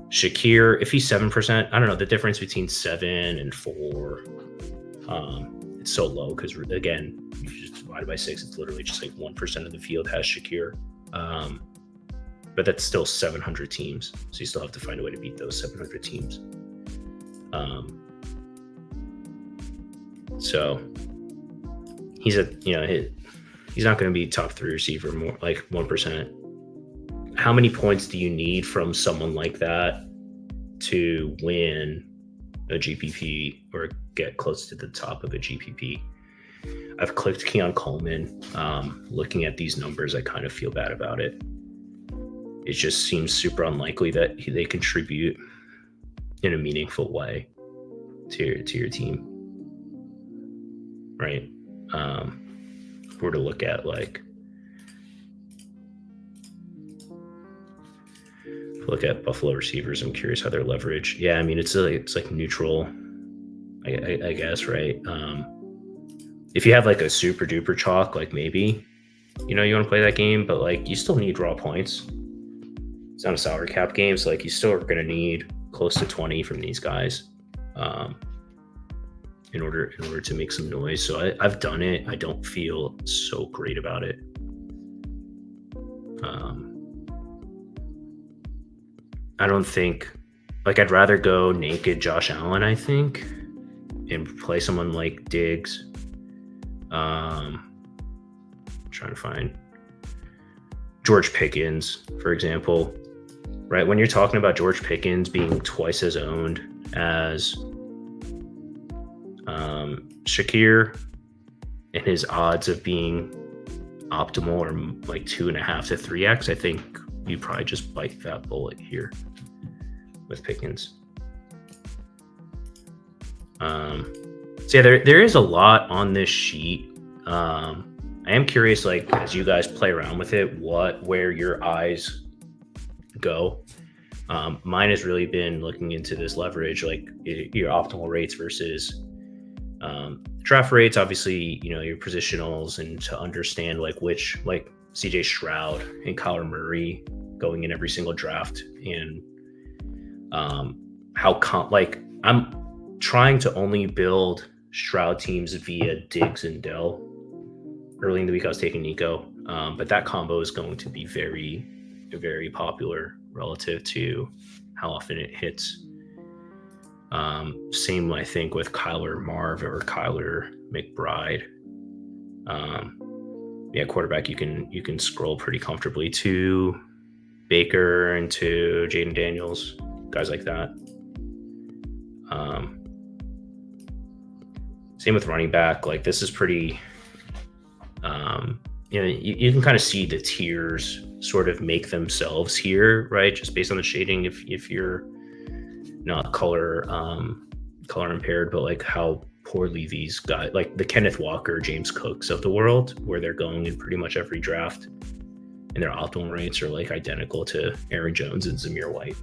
Shakir, if he's 7%, I don't know, the difference between 7 and 4, it's so low because again, you just divide by 6, it's literally just like 1% of the field has Shakir. But that's still 700 teams, so you still have to find a way to beat those 700 teams. So he's he's not going to be top 3 receiver, more like 1%. How many points do you need from someone like that to win a GPP or get close to the top of a GPP? I've clicked Keon Coleman. Looking at these numbers, I kind of feel bad about it. It just seems super unlikely that they contribute in a meaningful way to your team, right? If we're to look at Buffalo receivers, I'm curious how they're leveraged. Yeah, I mean it's like neutral, I guess, right? If you have like a super duper chalk, like maybe you want to play that game, but like you still need raw points. It's not a salary cap game, so like you still are going to need close to 20 from these guys in order to make some noise. So I've done it. I don't feel so great about it. I don't think, like, I'd rather go naked Josh Allen, I think, and play someone like Diggs. I'm trying to find George Pickens, for example, right? When you're talking about George Pickens being twice as owned as Shakir, and his odds of being optimal are like 2.5 to 3x, I think you probably just bite that bullet here with Pickens. So yeah, there is a lot on this sheet. I am curious, like, as you guys play around with it, where your eyes go. Mine has really been looking into this leverage, like your optimal rates versus draft rates, obviously, your positionals, and to understand like which, like CJ Stroud and Kyler Murray going in every single draft, and I'm trying to only build Stroud teams via Diggs and Dell. Early in the week I was taking Nico, but that combo is going to be very, very popular relative to how often it hits. Same, I think, with Kyler Marv or Kyler McBride. Quarterback, you can scroll pretty comfortably to Baker and to Jaden Daniels, guys like that. Same with running back. Like, this is pretty, you can kind of see the tiers sort of make themselves here, right? Just based on the shading, if you're not color impaired, but like how poorly these guys, like the Kenneth Walker, James Cooks of the world, where they're going in pretty much every draft, and their optimal rates are like identical to Aaron Jones and Zamir White.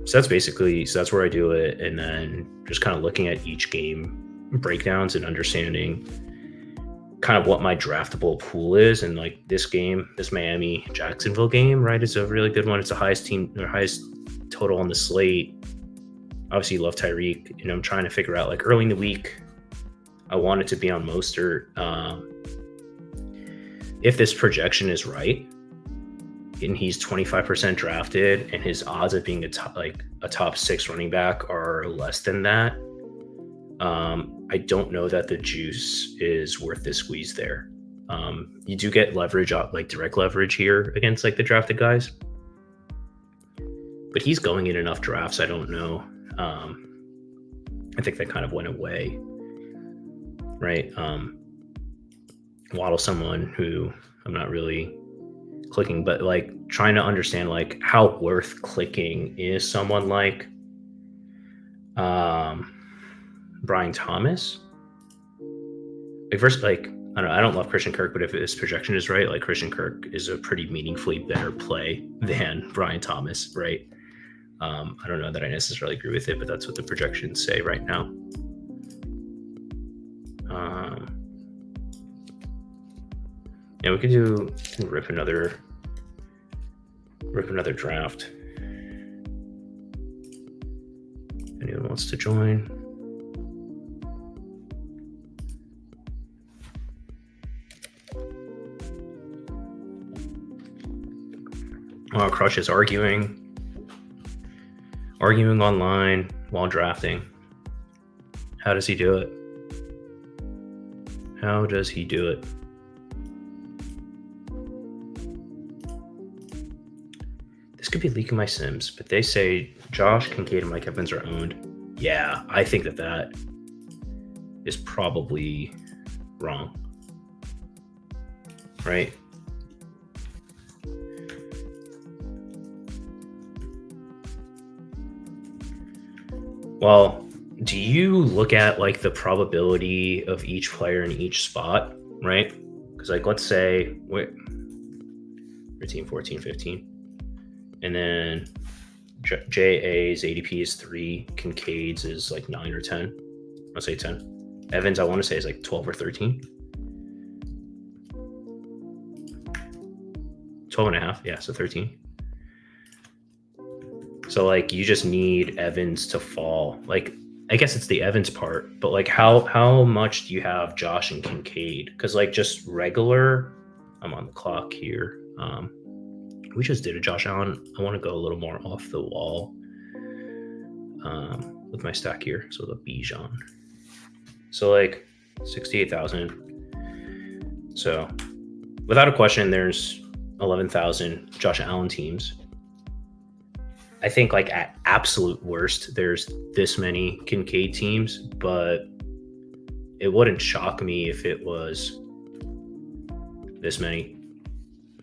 So that's where I do it, and then just kind of looking at each game breakdowns and understanding kind of what my draftable pool is. And like this Miami Jacksonville game, right, is a really good one. It's the highest total on the slate. Obviously, you love Tyreek. I'm trying to figure out, like, early in the week, I want it to be on Mostert. If this projection is right, and he's 25% drafted, and his odds of being a top 6 running back are less than that, I don't know that the juice is worth the squeeze there. You do get leverage, like direct leverage here against like the drafted guys, but he's going in enough drafts. I don't know I think that kind of went away, right? Waddle someone who I'm not really clicking, but like trying to understand like how worth clicking is someone like Brian Thomas. Like first, like I don't know, I don't love Christian Kirk, but if this projection is right, like Christian Kirk is a pretty meaningfully better play than Brian Thomas, right? I don't know that I necessarily agree with it, but that's what the projections say right now. Yeah, we could rip another draft. Anyone wants to join? Crush is arguing online while drafting. How does he do it? How does he do it? This could be leaking my Sims, but they say Josh, Kincaid, and Mike Evans are owned. Yeah, I think that is probably wrong. Right? Well, do you look at like the probability of each player in each spot, right? Because like let's say 13, 14, 15. And then JA's ADP is 3, Kincaid's is like 9 or 10. I'll say 10. Evans, I want to say is like 12 or 13. 12 and a half, yeah, so 13. So like you just need Evans to fall. Like I guess it's the Evans part, but like how much do you have Josh and Kincaid? Because like just regular, I'm on the clock here. We just did a Josh Allen. I want to go a little more off the wall with my stack here. So the Bijan. So like 68,000. So without a question, there's 11,000 Josh Allen teams. I think like at absolute worst, there's this many Kincaid teams, but it wouldn't shock me if it was this many.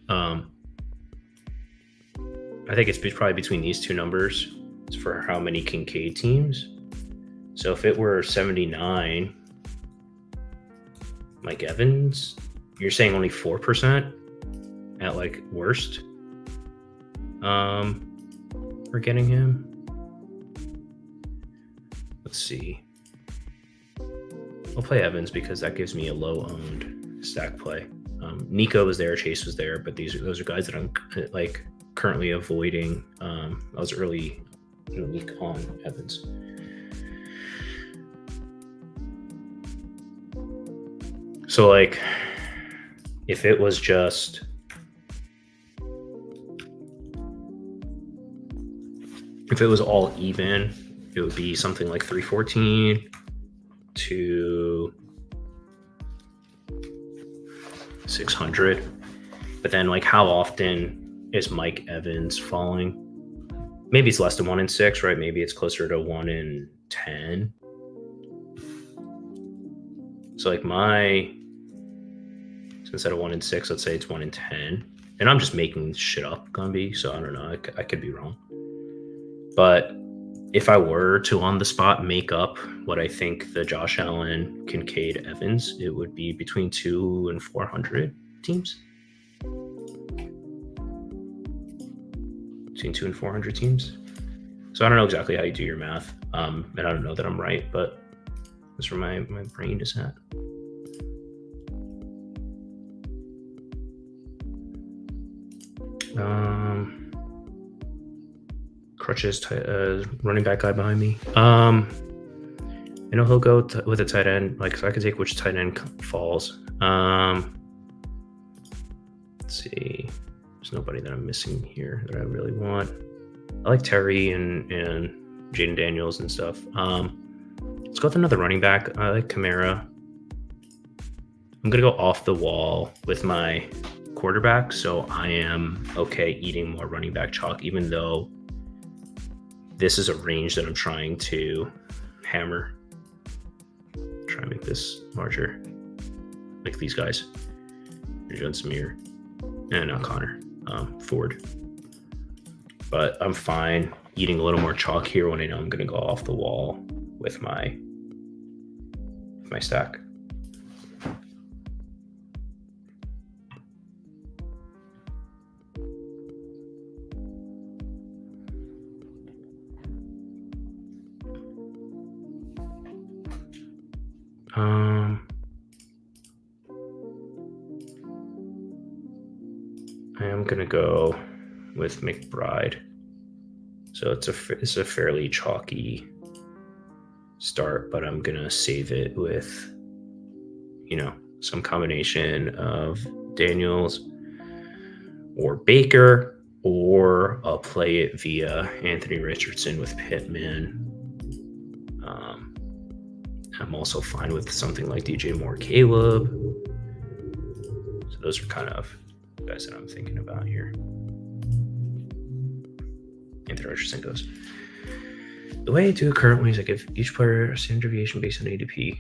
I think it's probably between these two numbers for how many Kincaid teams. So if it were 79, Mike Evans, you're saying only 4% at like worst. We're getting him. Let's see. I'll play Evans because that gives me a low-owned stack play. Nico was there, Chase was there, but those are guys that I'm like currently avoiding. I was early in the week on Evans. So like, if it was just if it was all even, it would be something like 314 to 600. But then like how often is Mike Evans falling? Maybe it's less than 1 in 6, right? Maybe it's closer to 1 in 10. So like instead of 1 in 6, let's say it's 1 in 10. And I'm just making shit up, gonna be, so I don't know, I could be wrong. But if I were to on the spot make up what I think the Josh Allen, Kincaid, Evans, it would be between 200 and 400 teams. Between 200 and 400 teams. So I don't know exactly how you do your math. And I don't know that I'm right, but that's where my brain is at. Crutches, running back guy behind me. I know he'll go with a tight end. Like, so I can take which tight end falls. Let's see. There's nobody that I'm missing here that I really want. I like Terry and Jaden Daniels and stuff. Let's go with another running back. I like Kamara. I'm gonna go off the wall with my quarterback, so I am okay eating more running back chalk, even though this is a range that I'm trying to hammer. Try and make this larger. Like these guys. John Samir and Connor Ford. But I'm fine eating a little more chalk here when I know I'm going to go off the wall with my stack. I am gonna go with McBride. So it's a fairly chalky start, but I'm gonna save it with, some combination of Daniels or Baker, or I'll play it via Anthony Richardson with Pittman. I'm also fine with something like DJ Moore, Caleb. So those are kind of guys that I'm thinking about here. Anthony Richardson goes. The way I do it currently is I give each player a standard deviation based on ADP.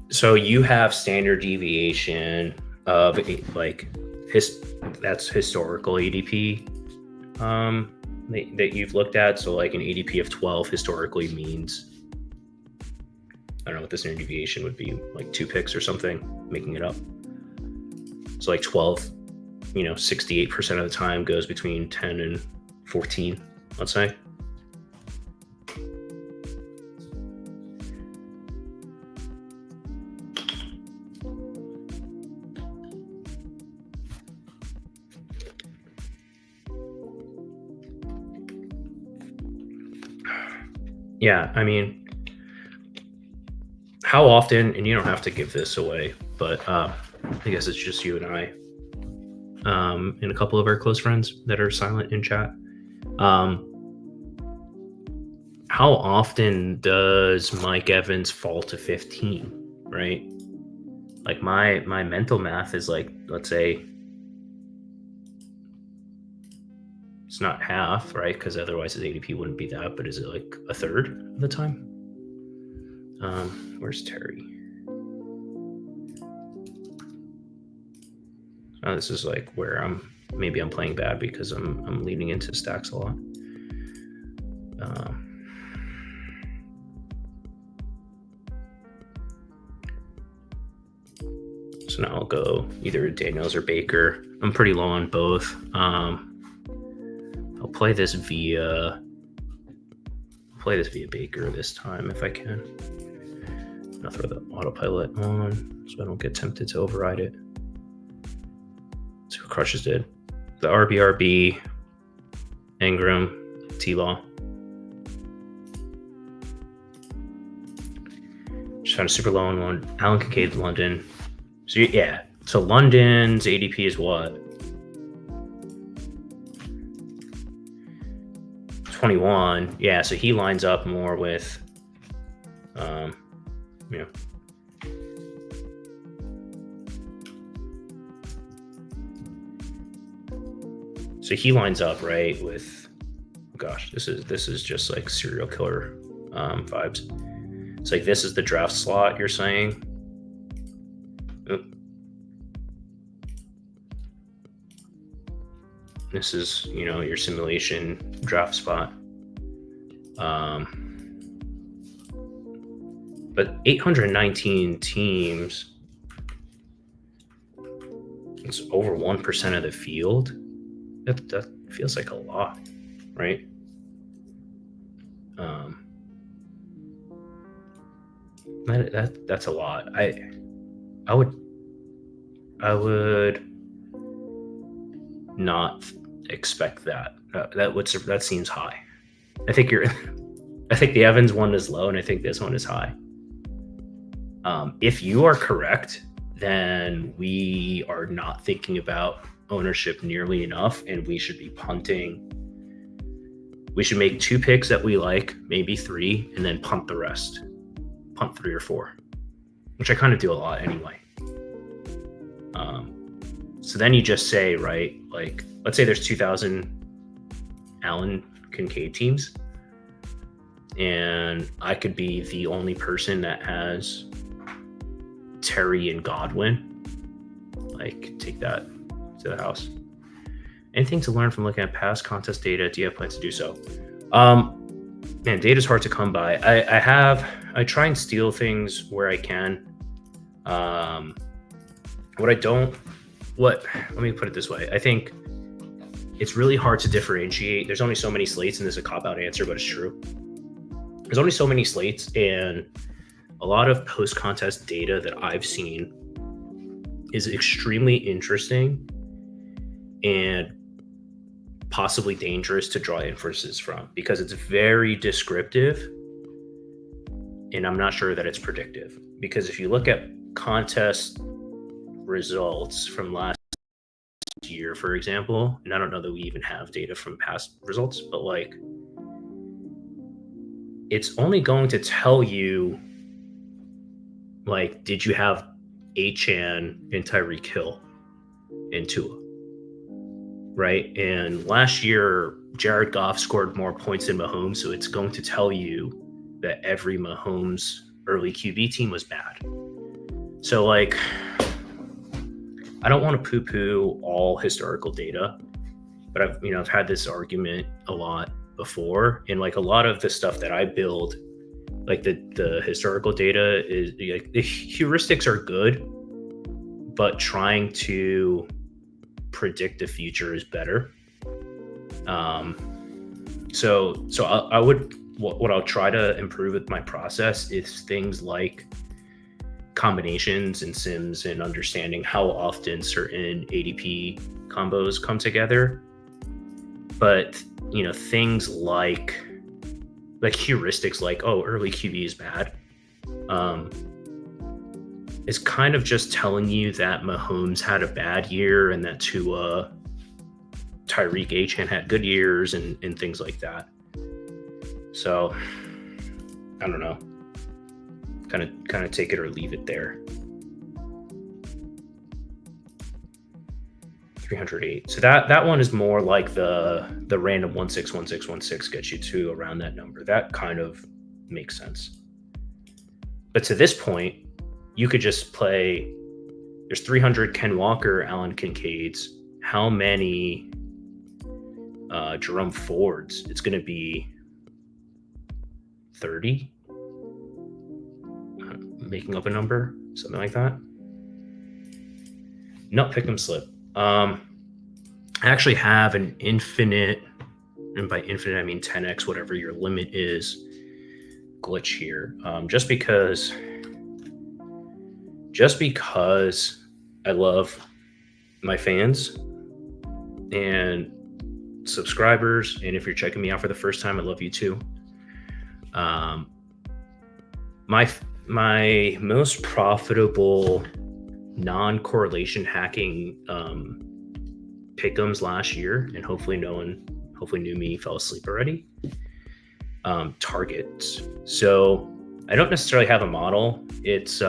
So you have standard deviation of that's historical ADP that you've looked at. So like an ADP of 12 historically means, I don't know what the standard deviation would be, like 2 picks or something, making it up. So like 12, 68% of the time goes between 10 and 14, let's say. Yeah, I mean, how often, and you don't have to give this away, but I guess it's just you and I and a couple of our close friends that are silent in chat. How often does Mike Evans fall to 15, right? Like my mental math is like, let's say it's not half, right? Because otherwise his ADP wouldn't be that, but is it like a third of the time? Where's Terry? Oh, this is like where I'm playing bad because I'm leaning into stacks a lot. So now I'll go either Daniels or Baker. I'm pretty low on both. I'll play this via Baker this time if I can. I'll throw the autopilot on so I don't get tempted to override it. See what Crushes did. The RBRB, Ingram, T-Law. Just found a super low on one. Alan Kincaid, London. So yeah, so London's ADP is what? 21. Yeah, so he lines up more with, So he lines up right with, gosh, this is just like serial killer vibes. It's like this is the draft slot you're saying. Oop. This is, your simulation draft spot. But 819 teams, it's over 1% of the field. That feels like a lot, right? That's a lot. I would not expect that. That seems high. I think the Evans one is low, and I think this one is high. If you are correct, then we are not thinking about ownership nearly enough, and we should be punting. We should make 2 picks that we like, maybe 3, and then punt the rest. Punt 3 or 4, which I kind of do a lot anyway. So then you just say, right, like let's say there's 2,000 Alan Kincaid teams, and I could be the only person that has Terry and Godwin. Like, take that to the house. Anything to learn from looking at past contest data? Do you have plans to do so? Man, data's hard to come by. I try and steal things where I can. Let me put it this way. I think it's really hard to differentiate. There's only so many slates, and this is a cop-out answer, but it's true. There's only so many slates, and a lot of post-contest data that I've seen is extremely interesting and possibly dangerous to draw inferences from, because it's very descriptive, and I'm not sure that it's predictive. Because if you look at contest results from last year, for example, and I don't know that we even have data from past results, but like, it's only going to tell you, like, did you have Achane and Tyreek Hill and Tua, right? And last year, Jared Goff scored more points than Mahomes, so it's going to tell you that every Mahomes early QB team was bad. So, like, I don't want to poo-poo all historical data, but I've had this argument a lot before, and like a lot of the stuff that I build, like the historical data is like, the heuristics are good, but trying to predict the future is better. So what I'll try to improve with my process is things like combinations and sims and understanding how often certain ADP combos come together. But things like heuristics, like, oh, early QB is bad, is kind of just telling you that Mahomes had a bad year and that Tua, Tyreek, Achane had good years and things like that. So I don't know, kind of take it or leave it there. 308. So that one is more like the random 161616 gets you to around that number. That kind of makes sense. But to this point, you could just play, there's 300 Ken Walker, Alan Kincaids. How many Jerome Fords? It's going to be 30? Making up a number, something like that. No, pick 'em slip. I actually have an infinite, and by infinite I mean 10x, whatever your limit is, glitch here. Just because I love my fans and subscribers, and if you're checking me out for the first time, I love you too. My most profitable non-correlation hacking pick'ems last year, and hopefully no one knew me, fell asleep already. Targets. So I don't necessarily have a model. It's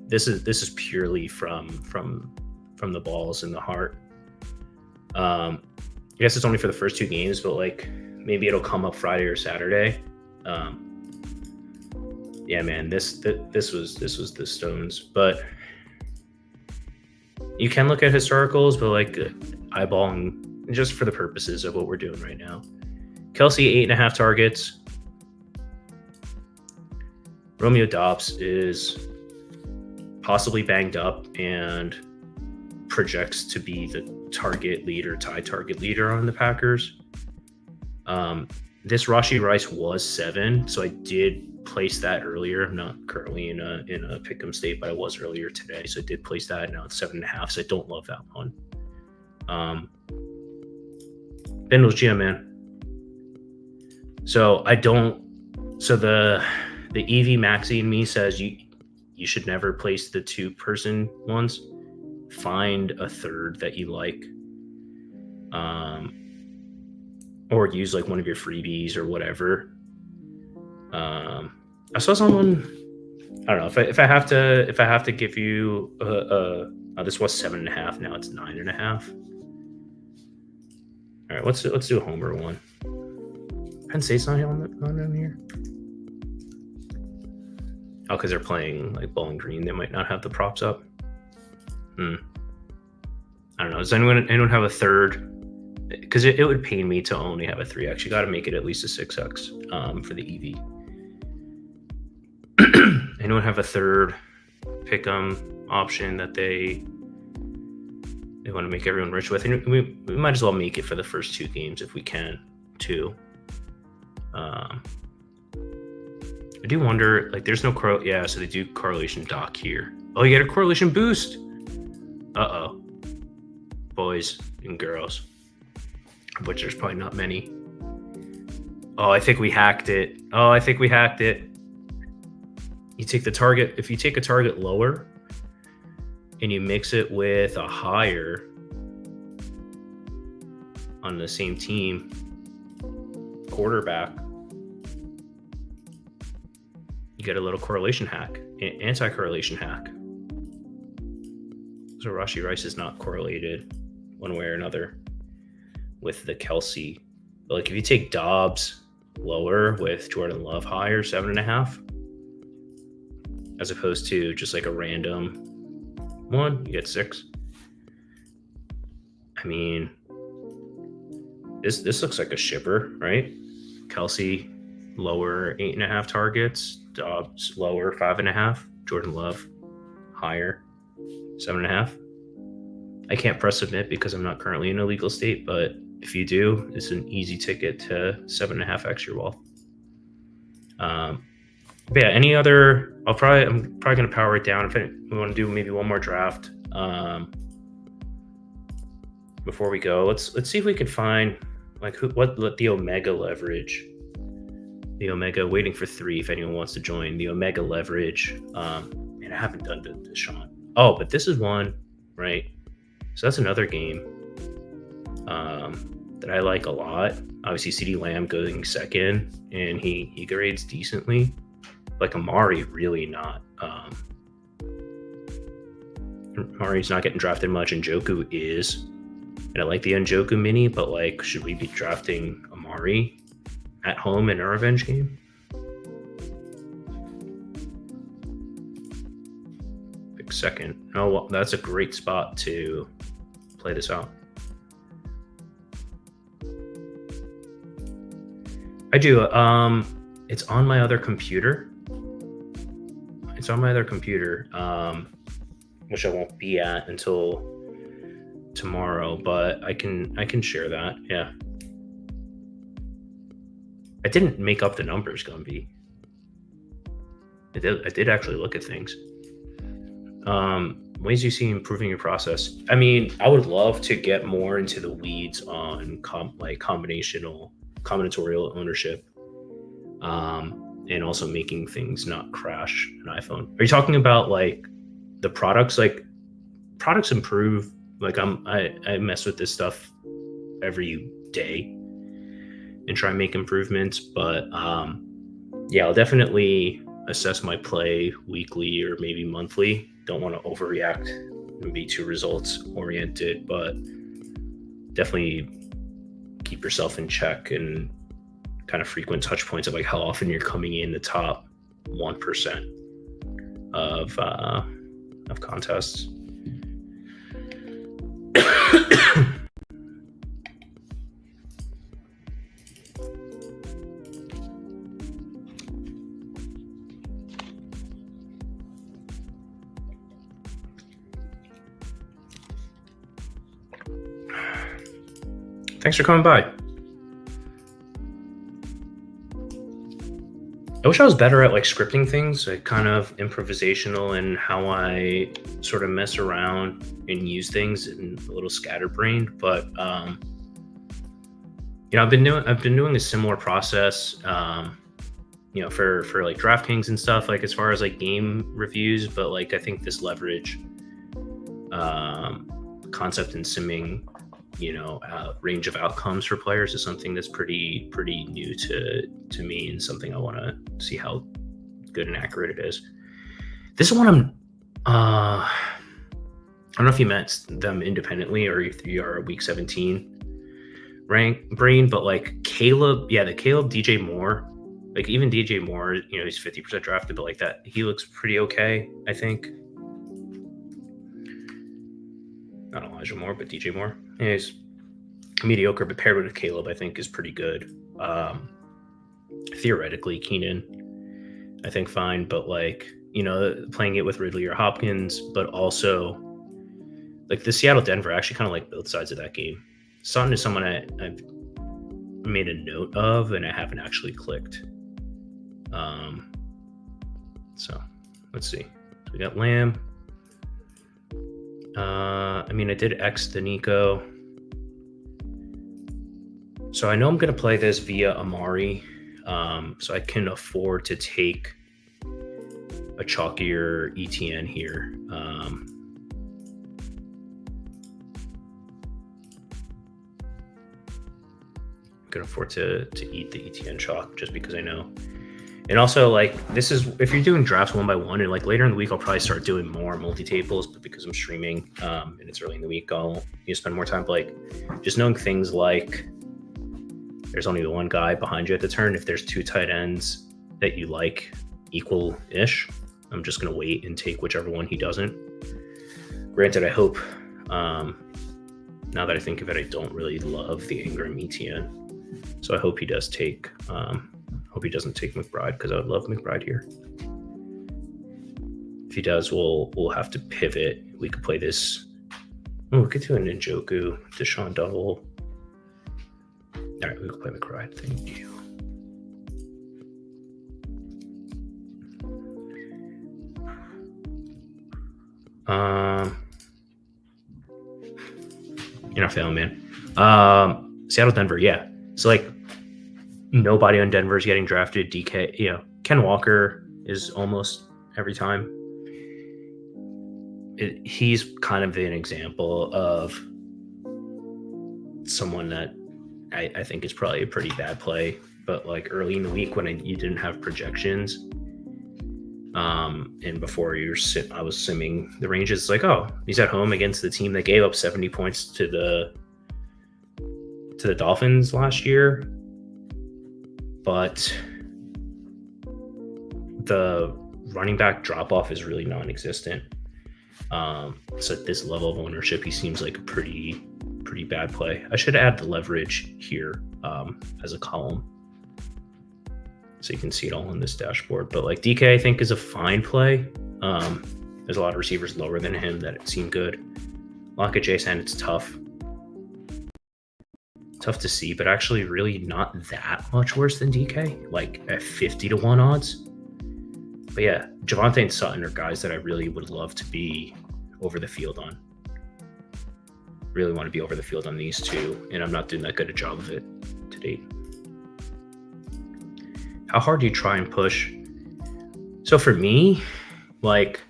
this is purely from the balls and the heart. I guess it's only for the first two games, but like maybe it'll come up Friday or Saturday. Yeah, man, this was the Stones, but you can look at historicals, but like eyeballing just for the purposes of what we're doing right now. Kelsey 8.5 targets. Romeo Dobbs is possibly banged up and projects to be the target leader, tie target leader on the Packers. This Rashee Rice was 7, so I did place that earlier. I'm not currently in a pick'em state, but I was earlier today, so I did place that. Now it's 7.5, so I don't love that one. Bengals GM, man. So I don't. So the EV Maxi in me says you should never place the 2-person ones. Find a third that you like, or use like one of your freebies or whatever. I saw someone, I don't know, if I have to give you this was 7.5, now it's 9.5. All right, let's do a homer one. Penn State's not on here. Oh, because they're playing like Bowling Green, they might not have the props up. I don't know. Does anyone have a third? Because it would pain me to only have a 3x. You got to make it at least a 6x for the EV. Anyone have a third pick'em option that they want to make everyone rich with? And we might as well make it for the first 2 games if we can, too. I do wonder, like, there's no so they do correlation dock here. Oh, you get a correlation boost. Uh-oh. Boys and girls, which there's probably not many. Oh, I think we hacked it. You take the target, if you take a target lower and you mix it with a higher on the same team, quarterback, you get a little correlation hack, anti-correlation hack. So Rashi Rice is not correlated one way or another with the Kelsey. But like if you take Dobbs lower with Jordan Love higher, 7.5, as opposed to just like a random one, you get 6. I mean, this looks like a shipper, right? Kelsey lower 8.5 targets, Dobbs lower 5.5, Jordan Love higher 7.5. I can't press submit because I'm not currently in a legal state, but if you do, it's an easy ticket to 7.5x your wealth. But yeah, any other? I'm probably gonna power it down. If we want to do maybe one more draft before we go, let's see if we can find like what the Omega leverage. The Omega waiting for 3 if anyone wants to join the Omega leverage. And I haven't done this, Sean. Oh, but this is one, right? So that's another game that I like a lot. Obviously, CeeDee Lamb going second, and he grades decently. Like Amari, really not. Amari's not getting drafted much, and Njoku is. And I like the Njoku mini, but like, should we be drafting Amari at home in a revenge game? Pick second. Oh, well, that's a great spot to play this out. I do. It's on my other computer. Which I won't be at until tomorrow, but I can share that. Yeah. I didn't make up the numbers, Gumby. I did actually look at things. Ways you see improving your process. I mean, I would love to get more into the weeds on combinatorial ownership, and also making things not crash an iPhone. Are you talking about like the products? Like products improve. Like I mess with this stuff every day and try and make improvements, but yeah, I'll definitely assess my play weekly or maybe monthly. Don't want to overreact and be too results oriented, but definitely keep yourself in check and kind of frequent touch points of like how often you're coming in the top 1% of contests. Thanks for coming by. I wish I was better at like scripting things, like kind of improvisational and how I sort of mess around and use things and a little scatterbrained. But you know, I've been doing a similar process, you know, for like DraftKings and stuff, like as far as like game reviews. But like I think this leverage concept in simming, you know, range of outcomes for players is something that's pretty new to me, and something I want to see how good and accurate it is. This one I don't know if you met them independently or if you are week 17, rank brain, but like Caleb, the Caleb DJ Moore, like even DJ Moore, he's 50% drafted, but like that, he looks pretty okay, I think. Not Elijah Moore, but DJ Moore. He's mediocre, but paired with Caleb, I think is pretty good. Theoretically, Keenan, I think fine, but like, playing it with Ridley or Hopkins, but also like the Seattle Denver, I actually kind of like both sides of that game. Sutton is someone I've made a note of, and I haven't actually clicked. So let's see. So we got Lamb. I did X the Nico. So I know I'm going to play this via Amari, so I can afford to take a chalkier ETN here. Can afford to eat the ETN chalk just because I know. And also, like, this is if you're doing drafts 1 by 1, and like later in the week I'll probably start doing more multi-tables, but because I'm streaming and it's early in the week, I'll spend more time. But like, just knowing things like there's only the one guy behind you at the turn. If there's 2 tight ends that you like equal-ish, I'm just gonna wait and take whichever one he doesn't. Granted, I hope. Now that I think of it, I don't really love the Ingram ETN. So I hope he does take, hope he doesn't take McBride, because I would love McBride here. If he does, we'll have to pivot. We could play this. Oh, we could do an Njoku, Deshaun double. All right, we could play McBride. Thank you. You're not failing, man. Seattle, Denver, yeah. So like nobody on Denver is getting drafted. DK, Ken Walker is almost every time. He's kind of an example of someone that I think is probably a pretty bad play. But like early in the week when you didn't have projections, and before I was simming the ranges, it's like, oh, he's at home against the team that gave up 70 points to the Dolphins last year, but the running back drop off is really non-existent. So at this level of ownership, he seems like a pretty bad play. I should add the leverage here as a column, so you can see it all on this dashboard. But like DK, I think is a fine play. There's a lot of receivers lower than him that seem good. Lockett, Jason, it's tough to see, but actually really not that much worse than DK, like at 50 to 1 odds. But yeah, Javonte and Sutton are guys that I really would love to be over the field on. Really want to be over the field on these two, and I'm not doing that good a job of it to date. How hard do you try and push? So for me, like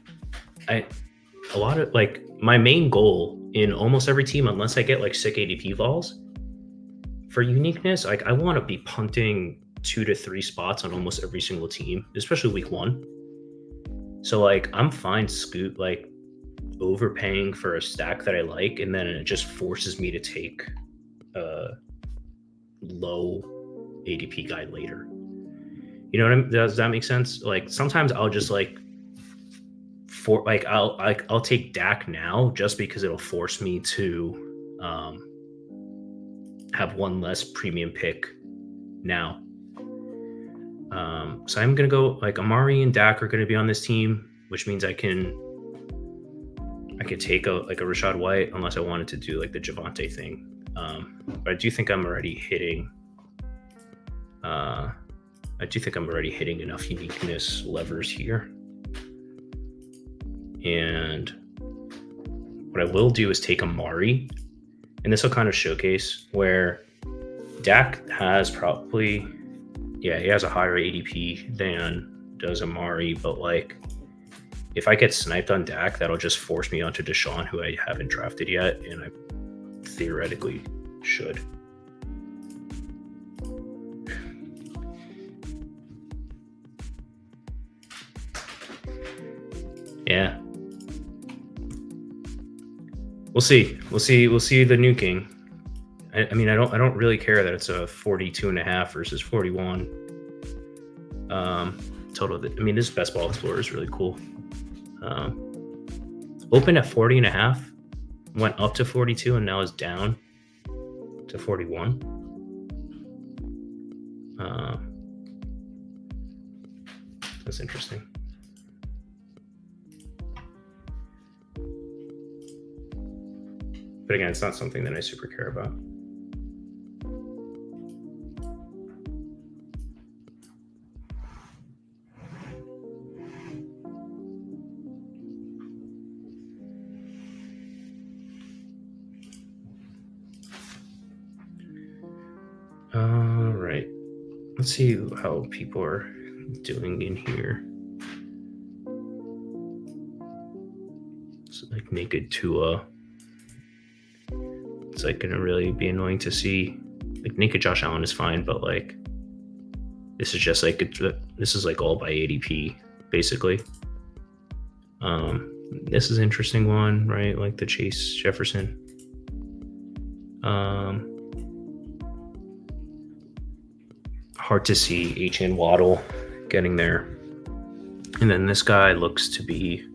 my main goal in almost every team, unless I get like sick ADP vols, for uniqueness, like I want to be punting 2 to 3 spots on almost every single team, especially week 1. So like I'm fine like overpaying for a stack that I like, and then it just forces me to take a low ADP guy later. You know what I mean? Does that make sense? Like sometimes I'll just I'll take Dak now just because it'll force me to have one less premium pick now. So I'm gonna go like Amari and Dak are gonna be on this team, which means I can take a Rachaad White unless I wanted to do like the Javonte thing. But I do think I'm already hitting. Enough uniqueness levers here. And what I will do is take Amari, and this will kind of showcase where Dak has probably, he has a higher ADP than does Amari, but like if I get sniped on Dak, that'll just force me onto Deshaun, who I haven't drafted yet, and I theoretically should. Yeah. We'll see the nuking. I mean, I don't really care that it's a 42.5 versus 41. Total. I mean, this Best Ball Explorer is really cool. Opened at 40.5, went up to 42, and now is down to 41. That's interesting. But again, it's not something that I super care about. All right. Let's see how people are doing in here. It's like naked Tua. It's like gonna really be annoying to see. Like naked Josh Allen is fine, but like this is just like this is like all by ADP basically. This is an interesting one, right? Like the Chase Jefferson. Hard to see HN Waddle getting there. And then this guy looks to be,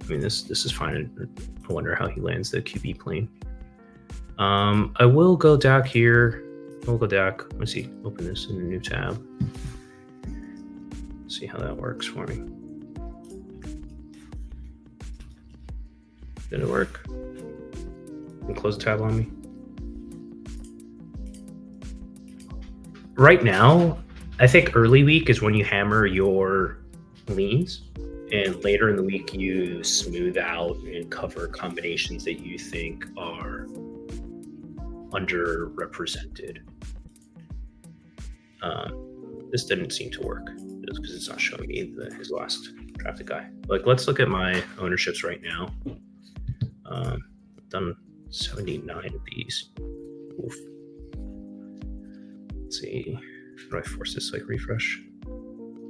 I mean, this is fine. I wonder how he lands the QB plane. I will go Dak here. I'll go Dak. Let's see. Open this in a new tab. See how that works for me. Did it work? Can you close the tab on me? Right now, I think early week is when you hammer your leans, and later in the week you smooth out and cover combinations that you think are underrepresented. This didn't seem to work just because it's not showing me his last drafted guy. Like, let's look at my ownerships right now. Done 79 of these. Oof. Let's see. How do I force this like refresh?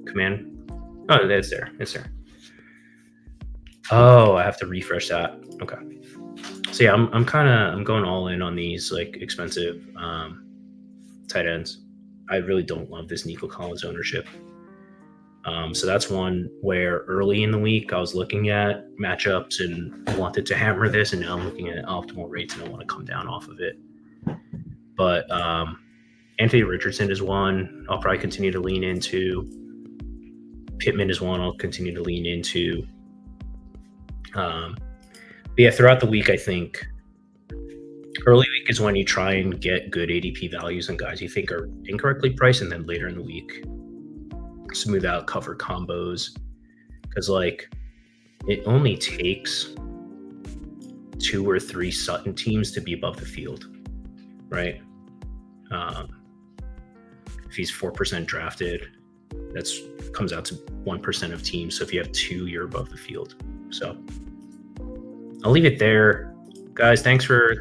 Command. Oh, it's there. It's there. Oh, I have to refresh that. Okay. So yeah, I'm going all in on these like expensive tight ends. I really don't love this Nico Collins ownership. So that's one where early in the week I was looking at matchups and wanted to hammer this, and now I'm looking at optimal rates and I want to come down off of it. But Anthony Richardson is one I'll probably continue to lean into. Pittman is one I'll continue to lean into. But yeah, throughout the week, I think early week is when you try and get good ADP values on guys you think are incorrectly priced, and then later in the week, smooth out cover combos. Because like it only takes 2 or 3 Sutton teams to be above the field, right? If he's 4% drafted, that's comes out to 1% of teams. So if you have 2, you're above the field. So I'll leave it there, guys. Thanks for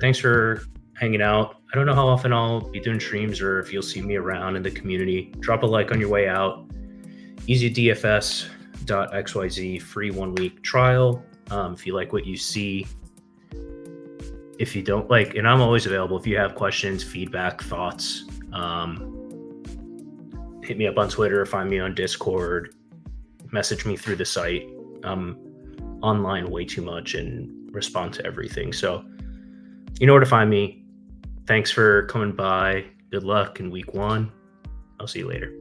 hanging out. I don't know how often I'll be doing streams or if you'll see me around in the community. Drop a like on your way out. easydfs.xyz free 1-week trial. If you like what you see, if you don't like, and I'm always available if you have questions, feedback, thoughts. Hit me up on Twitter, find me on Discord, message me through the site. I'm online way too much and respond to everything. So you know where to find me. Thanks for coming by. Good luck in week 1. I'll see you later.